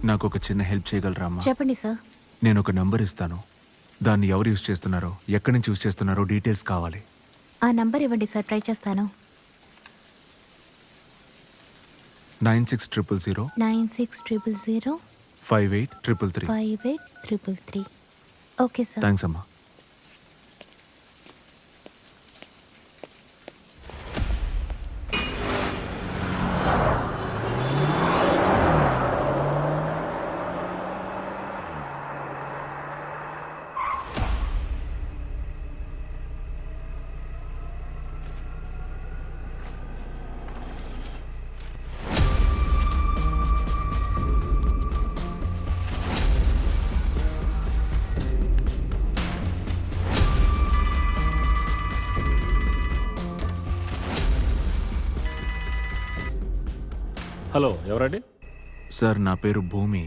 నాకు ఒక చిన్న హెల్ప్ చేయగలరా అమ్మా? చెప్పండి సార్. నేను ఒక నెంబర్ ఇస్తాను. దాన్ని ఎవరు యూజ్ చేస్తున్నారో, ఎక్కడి నుంచి యూజ్ చేస్తున్నారో డీటెయిల్స్ కావాలి. ఆ నంబర్ ఇవ్వండి సార్, ట్రై చేస్తాను. 9600 9600 5833. 5833. Okay sir. థ్యాంక్స్ అమ్మా. హలో, ఎవరండి? సార్, నా పేరు భూమి.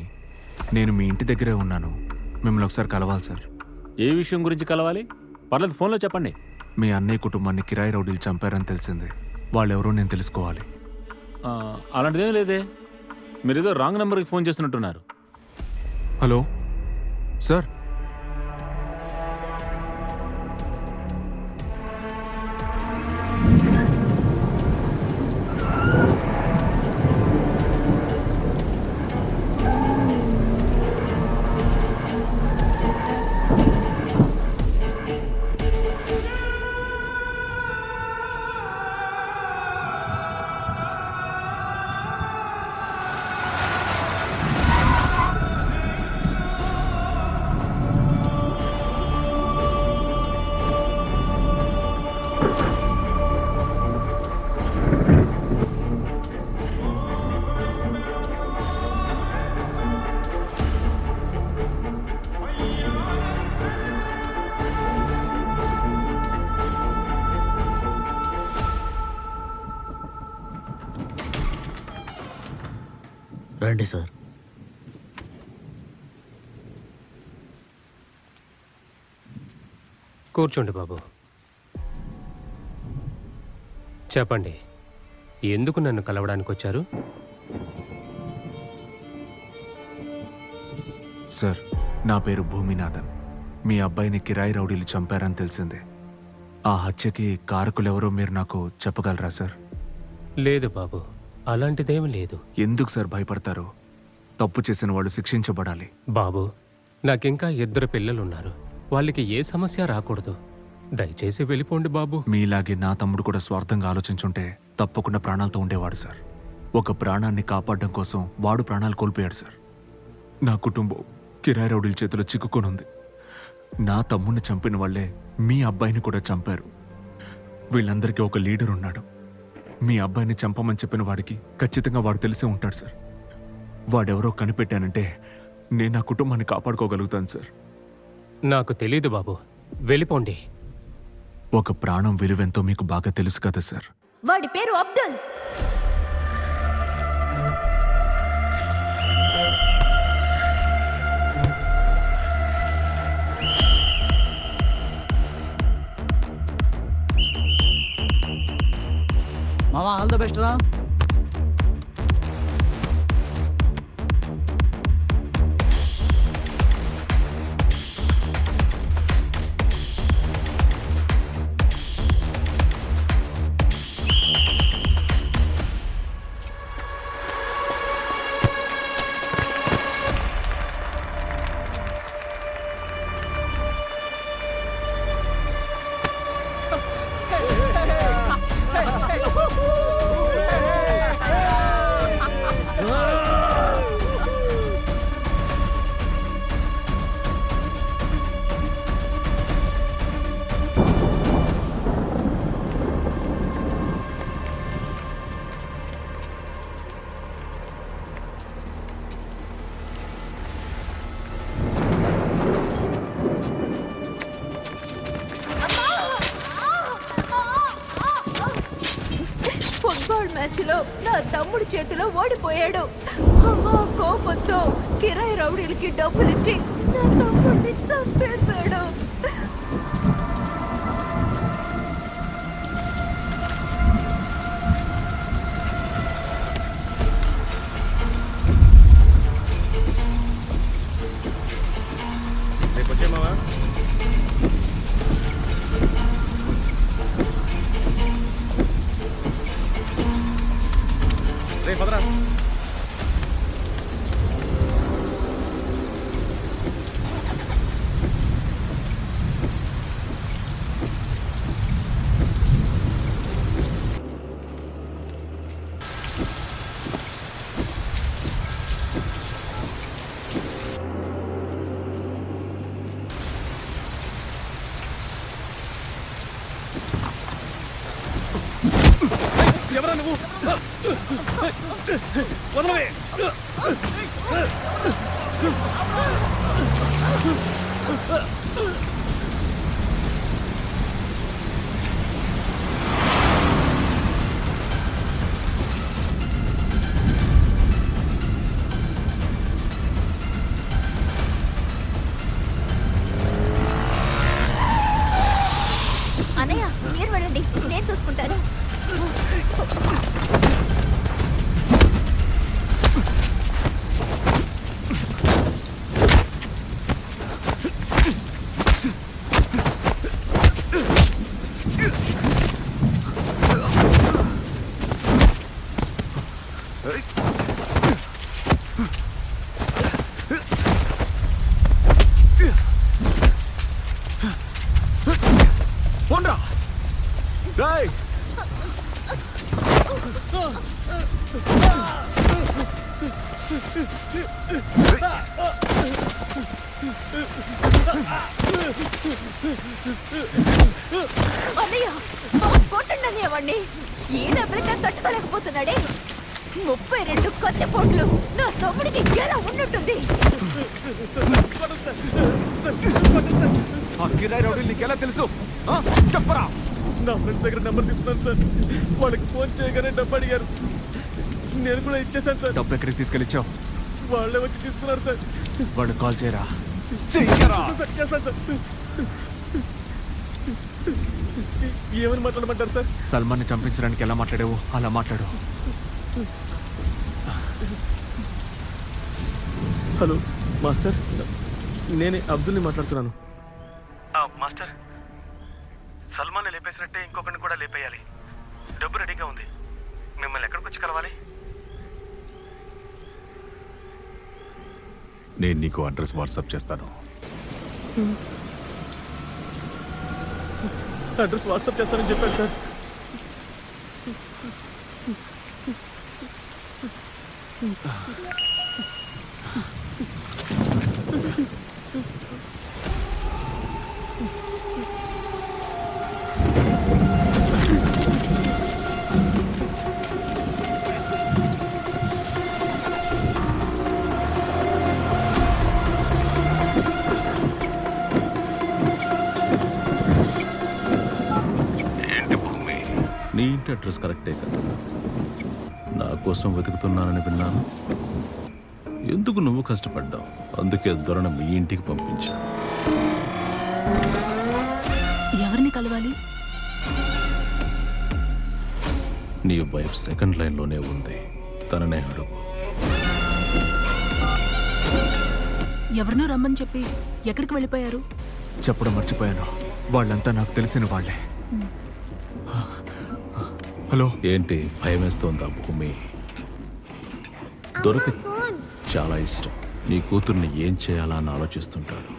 నేను మీ ఇంటి దగ్గరే ఉన్నాను. మిమ్మల్ని ఒకసారి కలవాలి సార్. ఏ విషయం గురించి కలవాలి? పర్లేదు, ఫోన్లో చెప్పండి. మీ అన్నయ్య కుటుంబాన్ని కిరాయి రౌడీలు చంపారని తెలిసింది. వాళ్ళెవరో నేను తెలుసుకోవాలి. అలాంటిదేం లేదే. మీరు ఏదో రాంగ్ నెంబర్కి ఫోన్ చేస్తున్నట్టున్నారు. Hello sir. రండి సార్. కూర్చోండి బాబు. చెప్పండి, ఎందుకు నన్ను కలవడానికి వచ్చారు? సార్, నా పేరు భూమినాథన్. మీ అబ్బాయిని కిరాయి రౌడీలు చంపారని తెలిసిందే. ఆ హత్యకి కారకులెవరో మీరు నాకు చెప్పగలరా సార్? లేదు బాబు, అలాంటిదేమీ లేదు. ఎందుకు సార్ భయపడతారు? తప్పు చేసిన వాళ్ళు శిక్షించబడాలి. బాబు, నాకింకా 2 పిల్లలున్నారు. వాళ్ళకి ఏ సమస్య రాకూడదు. దయచేసి వెళ్ళిపోండి బాబు. మీలాగే నా తమ్ముడు కూడా స్వార్థంగా ఆలోచించుంటే తప్పకుండా ప్రాణాలతో ఉండేవాడు సార్. ఒక ప్రాణాన్ని కాపాడడం కోసం వాడు ప్రాణాలు కోల్పోయాడు సార్. నా కుటుంబం కిరాయి రౌడీల చేతిలో చిక్కుకొనుంది. నా తమ్ముడిని చంపిన వాళ్ళే మీ అబ్బాయిని కూడా చంపారు. వీళ్ళందరికీ ఒక లీడర్ ఉన్నాడు. మీ అబ్బాయిని చంపమని చెప్పిన వాడికి ఖచ్చితంగా వాడు తెలిసే ఉంటాడు సార్. వాడెవరో కనిపెట్టానంటే నేను నా కుటుంబాన్ని కాపాడుకోగలుగుతాను సార్. నాకు తెలీదు బాబు, వెళ్ళిపోండి. ఒక ప్రాణం విలువెంతో మీకు బాగా తెలుసు కదా సార్. వాడి పేరు అబ్దుల్. మామా, ఆల్ ద బెస్ట్ రా. ఫుట్బాల్ మ్యాచ్లో నా తమ్ముడి చేతిలో ఓడిపోయాడు. కోపంతో కిరాయి రౌడీలకి డబ్బులిచ్చి నా తమ్ముడిని చంపేశాడు. రే పదరా. ఎవరా నువ్వు? వదలవే. అన్నయ్య మీరు వెళ్ళండి, నేను చూసుకుంటాను. అన్నయ్య కొట్టండి అన్నయ్య వాడిని. ఈ దెబ్బలకి తట్టుకోలేకపోతున్నాడే. 32 కత్తి పోట్లు నా తమ్ముడికి ఎలా ఉన్నట్టుంది? ఆ కిరాయి రౌడీ నీకెలా తెలుసు? చెప్పరా. నా ఫ్రెండ్ దగ్గర నెంబర్ తీసుకున్నాను సార్. వాళ్ళకి ఫోన్ చేయగానే డబ్బు అడిగారు. నేను కూడా ఇచ్చేసాను సార్. డబ్బు ఎక్కడికి తీసుకెళ్ళిచ్చావు? వాళ్ళే వచ్చి తీసుకున్నారు సార్. వాడు కాల్ చేయరా. ఏమని మాట్లాడమంటారు సార్? సల్మాన్ని చంపించడానికి ఎలా మాట్లాడావు అలా మాట్లాడు. హలో మాస్టర్, నేనే అబ్దుల్ని మాట్లాడుతున్నాను. మాస్టర్, సల్మాన్ని లేపేసినట్టే ఇంకొకరిని కూడా లేపేయాలి. డబ్బు రెడీగా ఉంది. మిమ్మల్ని ఎక్కడికి వచ్చి కలవాలి? నేను నీకు అడ్రస్ వాట్సాప్ చేస్తాను. అడ్రస్ వాట్సాప్ చేస్తానని చెప్పారు సార్. నీ ఇంటి అడ్రస్ కరెక్టే కదా? నా కోసం వెతుకుతున్నానని విన్నాను. ఎందుకు నువ్వు కష్టపడ్డావు? అందుకే దొరను మీ ఇంటికి పంపించాను. ఎవరిని కలవాలి? నీ వైఫ్ సెకండ్ లైన్లోనే ఉంది. తననే అడుగు. ఎవరినో రమ్మని చెప్పి ఎక్కడికి వెళ్ళిపోయారు? చెప్పడం మర్చిపోయాను. వాళ్ళంతా నాకు తెలిసిన వాళ్ళే. హలో. ఏంటి భయం వేస్తోందా భూమి? దొరక చాలా ఇష్టం. నీ కూతుర్ని ఏం చేయాలా అని ఆలోచిస్తుంటాడు.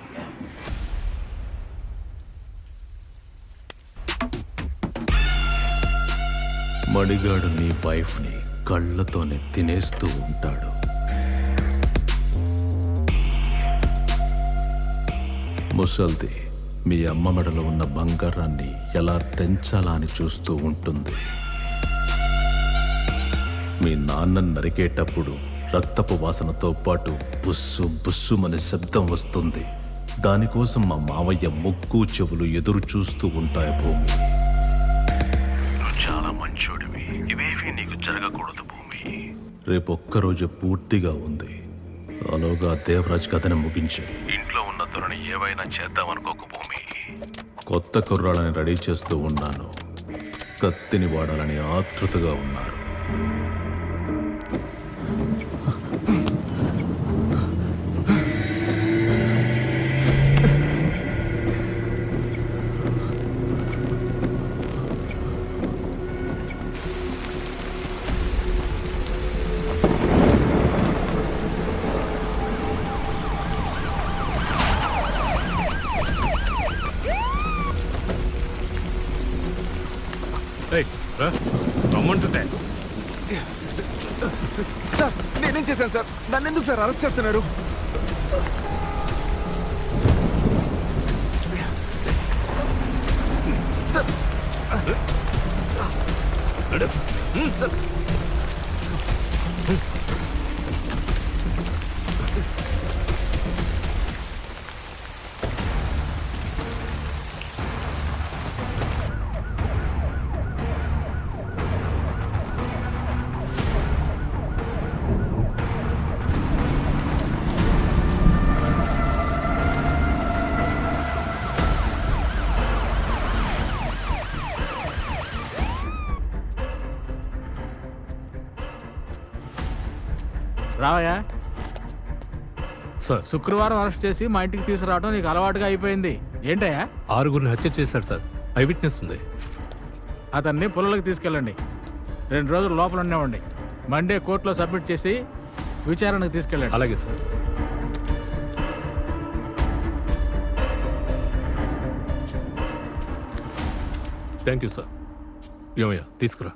మడిగాడు నీ వైఫ్ని కళ్ళతోనే తినేస్తూ ఉంటాడు. ముసల్ది మీ అమ్మ మెడలో ఉన్న బంగారాన్ని ఎలా తెంచాలా అని చూస్తూ ఉంటుంది. మీ నాన్నని నరికేటప్పుడు రక్తపు వాసనతో పాటు బుస్సు బుస్సుమనే శబ్దం వస్తుంది. దానికోసం మా మావయ్య ముక్కు చెవులు ఎదురు చూస్తూ ఉంటాయి. భూమి, నువ్వు చాలా మంచోడివి. ఇవేవి నీకు జరగకూడదు భూమి. రేపొక్కరోజు పూర్తిగా ఉంది. అలాగా దేవరాజ్ కథను ముగించే. ఇంట్లో ఉన్న దొరని ఏవైనా చేద్దామనుకోకు భూమి. కొత్త కుర్రాళ్ళని రెడీ చేస్తూ ఉన్నాను. కత్తిని వాడాలని ఆతృతగా ఉన్నారు. రమ్మంటుంటే సార్ నేనేం చేశాను సార్? నన్ను ఎందుకు సార్ అరెస్ట్ చేస్తున్నారు? సార్ సార్ రావయ్యా. సార్ శుక్రవారం అరెస్ట్ చేసి మా ఇంటికి తీసుకురావడం నీకు అలవాటుగా అయిపోయింది. ఏంటయ్యా? 6గురిని హత్య చేశారు సార్. ఐ విట్నెస్ ఉంది. అతన్ని పుల్లలకు తీసుకెళ్ళండి. 2 రోజులు లోపల ఉండేవండి. మండే కోర్టులో సబ్మిట్ చేసి విచారణకు తీసుకెళ్ళండి. అలాగే సార్. Thank you sir. ఏమయ్యా తీసుకురా.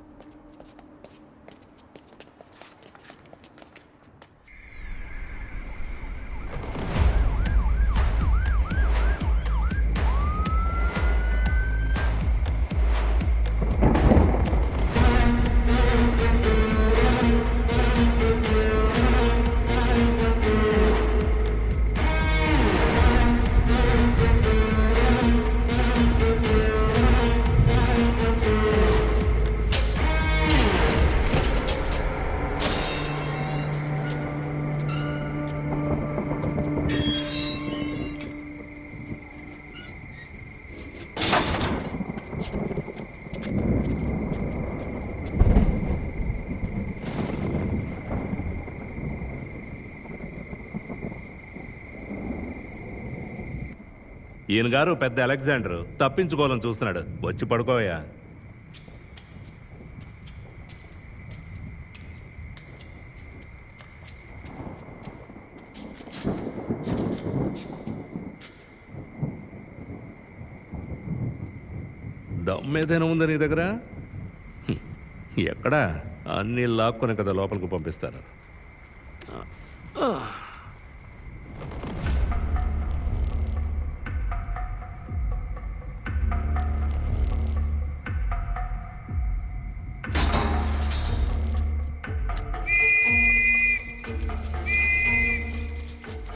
ఈయన గారు పెద్ద అలెగ్జాండర్ తప్పించుకోవాలని చూస్తున్నాడు. వచ్చి పడుకోవయ్యా. దమ్మేదైనా ఉందా నీ దగ్గర? ఎక్కడా? అన్నీ లాక్కొని కదా లోపలికి పంపిస్తారు.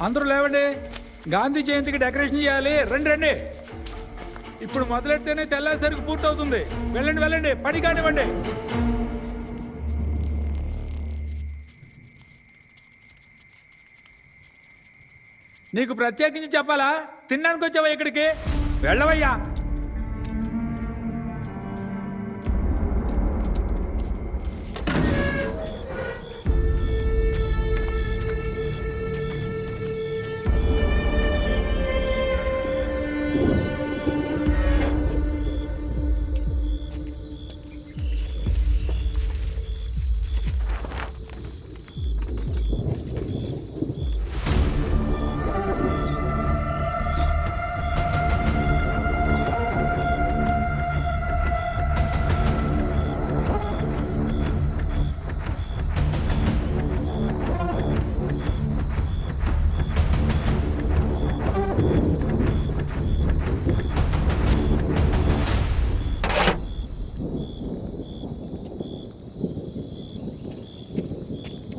అందరూ లేవండి. గాంధీ జయంతికి డెకరేషన్ చేయాలి. రండి రండి. ఇప్పుడు మొదలెడితేనే తెల్లారిసరికి పూర్తవుతుంది. వెళ్ళండి వెళ్ళండి. పని కానివ్వండి. నీకు ప్రత్యేకించి చెప్పాలా? తినడానికి వచ్చావా ఇక్కడికి? వెళ్ళవయ్యా.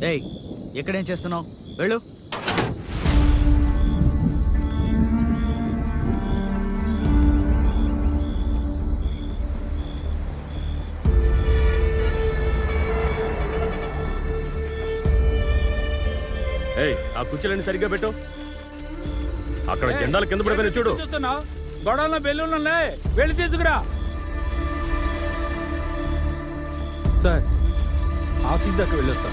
ఏయ్, ఎక్కడేం చేస్తున్నావు? వెళ్ళు. ఏయ్, ఆ కుర్చీలన్నీ సరిగ్గా పెట్టు. అక్కడ జెండాలు కింద పడిపోయి చూడు. గొడవలో బెలూన్లే వెళ్ళి తీసుకురా. సార్, ఆఫీస్ దాకా వెళ్ళొస్తా.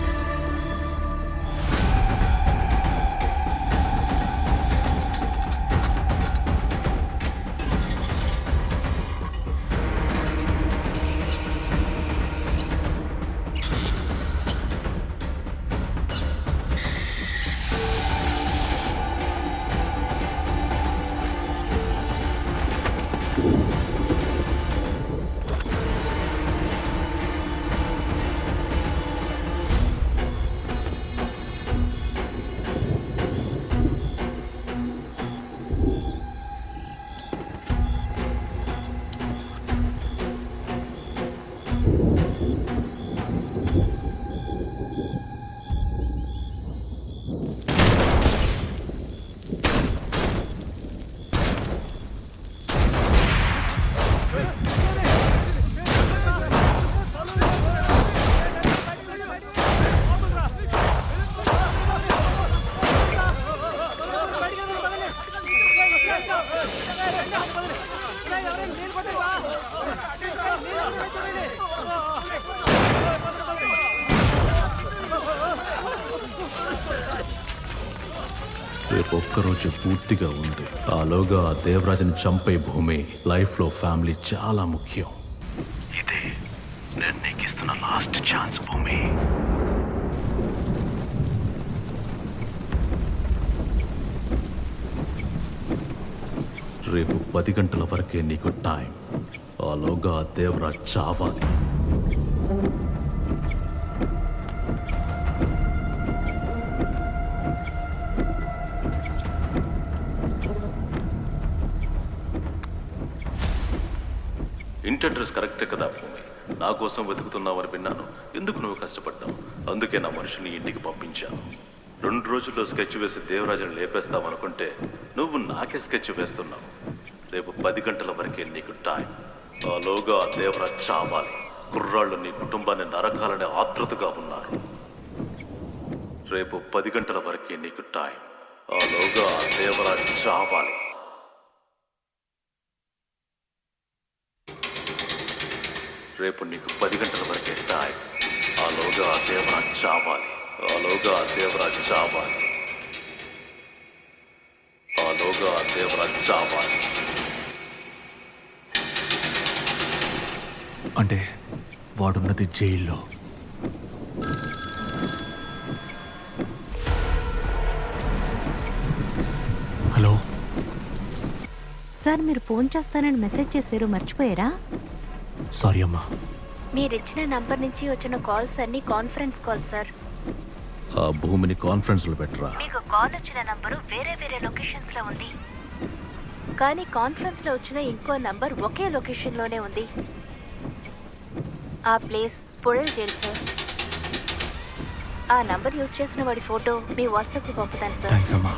రేపు ఒక్కరోజు పూర్తిగా ఉంది. ఆలోగా ఆ దేవరాజుని చంపే భూమి. లైఫ్లో ఫ్యామిలీ చాలా ముఖ్యం. ఇదే నేను నీకు ఇస్తున్న లాస్ట్ ఛాన్స్ భూమి. రేపు 10 గంటల వరకే నీకు టైం. ఆలోగా ఆ దేవరాజ్ చావాలి. ఇంటి అడ్రస్ కరెక్టే కదా భూమి? నా కోసం వెతుకుతున్నావని విన్నాను. ఎందుకు నువ్వు కష్టపడ్డావు? అందుకే నా మనిషిని ఇంటికి పంపించాను. 2 రోజుల్లో స్కెచ్ వేసి దేవరాజుని లేపేస్తావనుకుంటే నువ్వు నాకే స్కెచ్ వేస్తున్నావు. రేపు 10 గంటల వరకే నీకు టైం. ఆలోగా ఆ దేవరాజ్ చావాలి. కుర్రాళ్ళు నీ కుటుంబాన్ని నరకాలనే ఆతృతగా ఉన్నారు. రేపు 10 గంటల వరకే నీకు టైం. ఆలోగా ఆ దేవరాజ్ చావాలి. రేపు నీకు 10 గంటల వరకే టైం. ఆలోగా ఆ దేవరాజ్ చావాలి. ఆలోగా ఆ దేవరాజ్ చావాలి. ఆలోగా ఆ దేవరాజ్ చావాలి. అంటే వాడున్నది జైల్లో. హలో సార్, మీరు ఫోన్ చేస్తానని మెసేజ్ చేశారు, మర్చిపోయారా? సారీ అమ్మా. మీరిచ్చిన నంబర్ నుంచి వచ్చిన కాల్స్ అన్ని కాన్ఫరెన్స్ కాల్ సార్. ఆ భూమిని కాన్ఫరెన్స్లో పెట్టరా. మీకు కాల్ వచ్చిన నంబరు వేరే వేరే లొకేషన్స్ లో ఉంది, కానీ కాన్ఫరెన్స్ లో వచ్చిన ఇంకో నంబర్ ఒకే లొకేషన్ లోనే ఉంది. ఆ ప్లేస్ పుడల్ జైల్ సార్. ఆ నంబర్ యూజ్ చేసిన వాడి ఫోటో మీ వాట్సాప్ కు పంపుతాను సార్. థ్యాంక్స్ అమ్మా.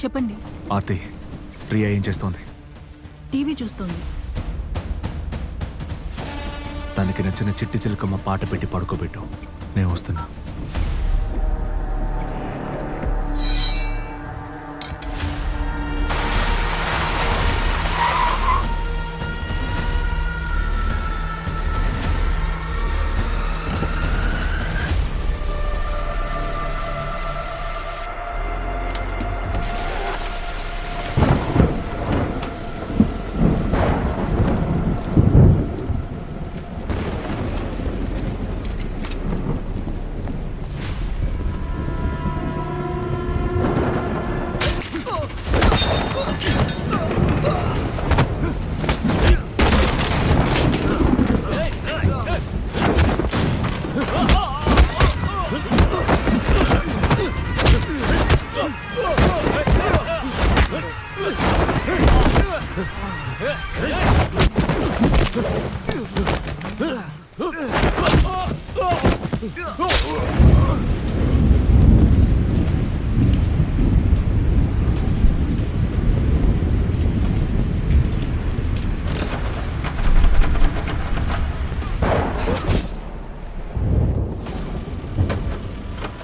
చెప్పండి. ఆర్తి, ప్రియా ఏం చేస్తోంది? టీవీ చూస్తోంది. తనకి నచ్చిన చిట్టి చిలకమ్మ పాట పెట్టి పడుకోబెట్టు. నేను వస్తున్నా.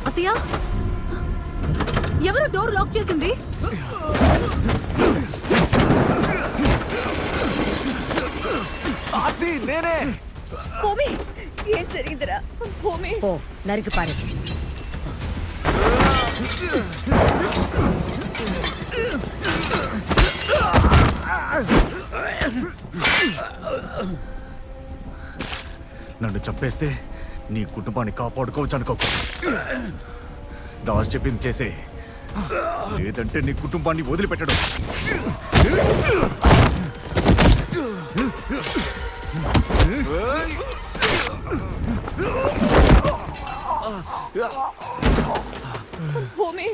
అత్తయ్య, ఎవరు డోర్ లాక్ చేసింది? నేనే. భూమి, ఏం జరిగిందిరా? భూమి పో, నరికి పారే. నన్ను చంపేస్తే నీ కుటుంబాన్ని కాపాడుకోవచ్చు అనుకోకు. దాస్ చెప్పింది చేసే, లేదంటే నీ కుటుంబాన్ని వదిలిపెట్టడం. భూమి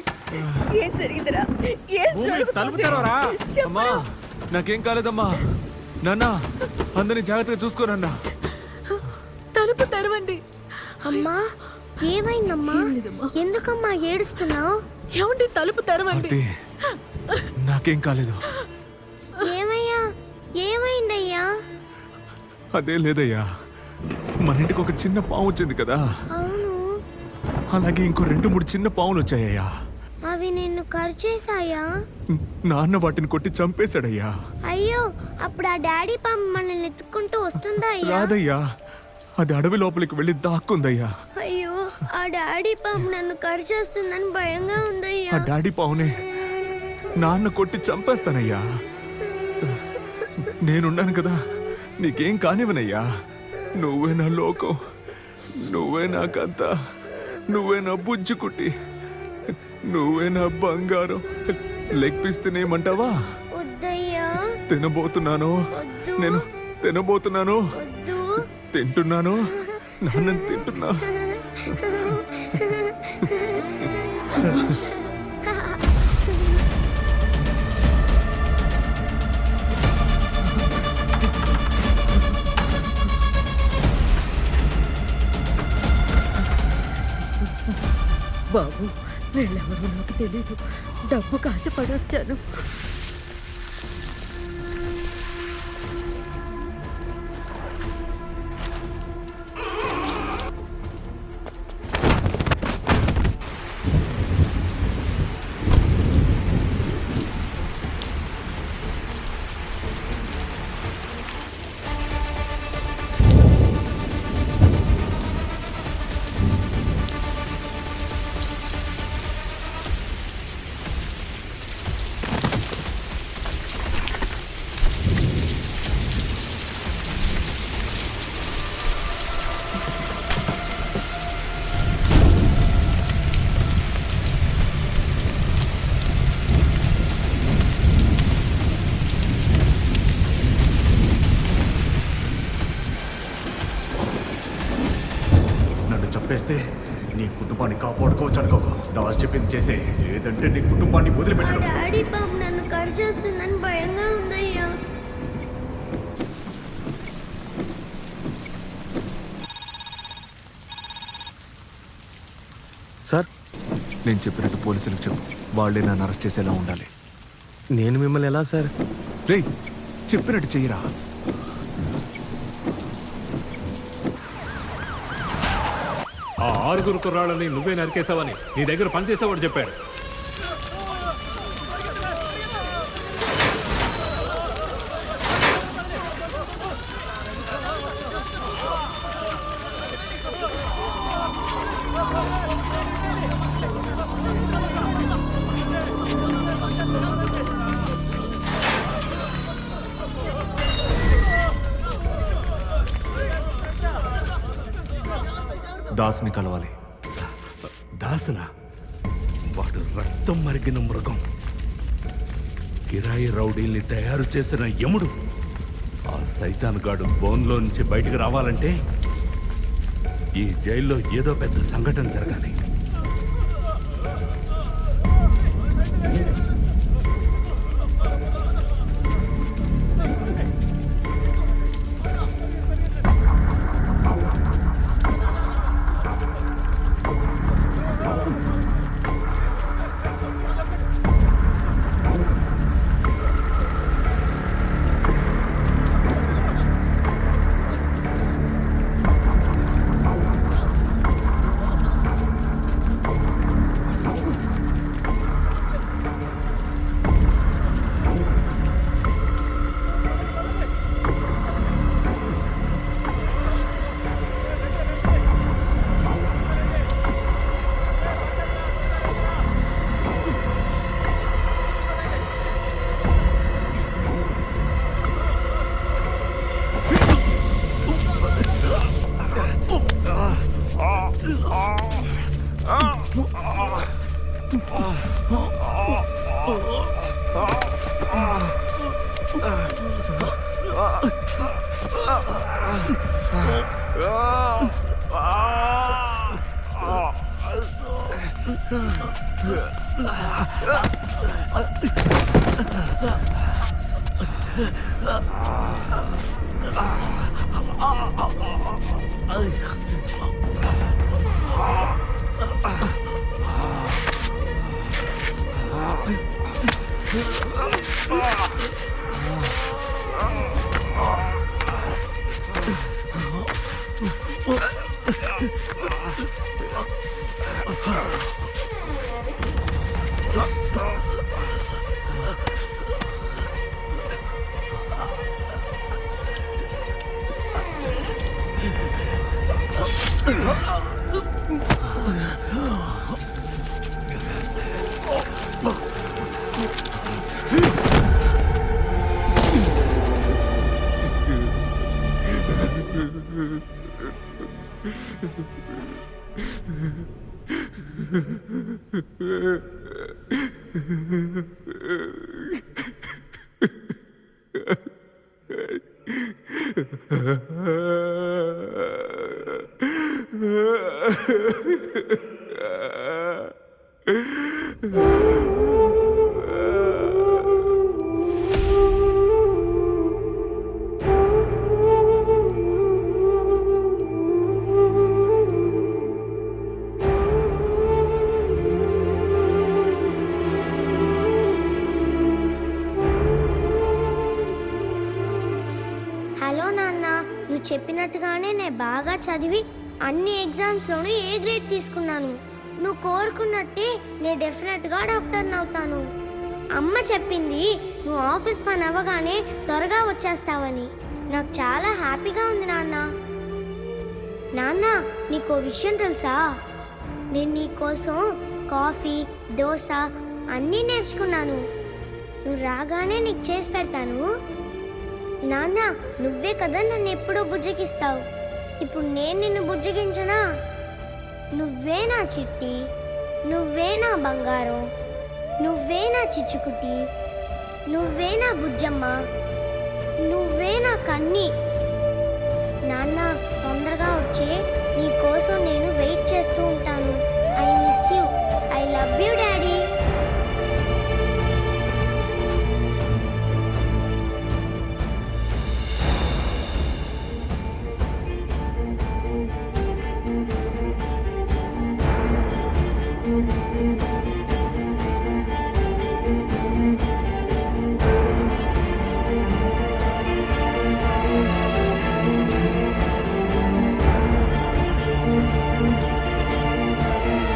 ఏం జరిగిందిరా? ఏం జరుగుతుంది? అమ్మా నాకేం కాలేదమ్మా. నాన్న అందరిని జాగ్రత్తగా చూసుకోనన్నా. తలుపు తెరవండి. అమ్మా ఏమైందమ్మా? ఎందుకమ్మా ఏడుస్తున్నావు? ఏమండి తలుపు తెరవండి. నాకేం కాలేదు. ఏమయ్యా ఏమైందయ్యా? అదే లేదయ్యా, మన ఇంటికి ఒక చిన్న పాము వచ్చింది కదా, అవును. అలాగే ఇంకో 2-3 చిన్న పాములు వచ్చాయ్యా. అవి నిన్ను కరిచేశాయా? నాన్న వాటిని కొట్టి చంపేశాడయ్యా. అయ్యో, అప్పుడు ఆ డాడీ పాము మనల్ని ఎత్తుకుంటూ వస్తుందా అయ్యా? రాదయ్యా, అది అడవి లోపలికి వెళ్ళి దాక్కుందయ్యా. అయ్యో, ఆ డాడీ పాము నన్ను కరిచేస్తుందని భయంగా ఉందయ్యా. ఆ డాడీ పావునే నాన్న కొట్టి చంపేస్తానయ్యా. నేనున్నాను కదా, నీకేం కానివ్వనయ్యా. నువ్వే నా లోకం, నువ్వే నాకంతా, నువ్వే నా బుజ్జి కుట్టి, నువ్వే నా బంగారం. లెగ్ పీస్ తినేయమంటావా? వద్దయ్యా. తినబోతున్నాను, నేను తినబోతున్నాను, తింటున్నాను, నాన్న తింటున్నా. బాబు వీళ్ళెవరో నాకు తెలీదు. డబ్బు కాసపడి వచ్చాను. చంపేస్తే నీ కుటుంబాన్ని కాపాడుకోవచ్చు అనుకోకు. దాస్ చెప్పింది చేసే, లేదంటే నీ కుటుంబాన్ని వదిలిపెట్టడం. డాడీ పాము నన్ను కరిచేస్తుందని భయంగా ఉందయ్యా. సార్, నేను చెప్పినట్టు పోలీసులకు చెప్పు, వాళ్ళే నన్ను అరెస్ట్ చేసేలా ఉండాలి. నేను మిమ్మల్ని ఎలా సార్? రేయ్, చెప్పినట్టు చెయ్యరా. ఆ 6 కుర్రాళ్ళని నువ్వే నరికేసావని నీ దగ్గర పనిచేసేవాడు చెప్పాడు. దాస్ని కలవాలి. దాసనా? వాడు రక్తం మరిగిన మృగం, కిరాయి రౌడీల్ని తయారు చేసిన యముడు. ఆ సైతాన్ గాడు బోన్లో నుంచి బయటకు రావాలంటే ఈ జైల్లో ఏదో పెద్ద సంఘటన జరగాలి. హలో నాన్న, నువ్వు చెప్పినట్టుగానే నేను బాగా చదివి అన్ని ఎగ్జామ్స్లోనూ ఏ గ్రేడ్ తీసుకున్నాను. నువ్వు కోరుకున్నట్టే నేను డెఫినెట్గా డాక్టర్ని అవుతాను. అమ్మ చెప్పింది నువ్వు ఆఫీస్ పని అవ్వగానే త్వరగా వచ్చేస్తావని. నాకు చాలా హ్యాపీగా ఉంది నాన్న. నాన్న, నీకో విషయం తెలుసా? నేను నీకోసం కాఫీ, దోశ అన్నీ నేర్చుకున్నాను. నువ్వు రాగానే నీకు చేసి పెడతాను. నాన్న, నువ్వే కదా నన్ను ఎప్పుడూ బుజ్జగిస్తావు. ఇప్పుడు నేను నిన్ను బుజ్జగించనా? నువ్వే నా చిట్టి, నువ్వే నా బంగారం, నువ్వే నా చిచ్చుకుటి, నువ్వే నా బుజ్జమ్మ, నువ్వే నా కన్ని. నాన్న, తొందరగా వచ్చే నీ కోసం నేను వెయిట్ చేస్తూ ఉంటాను.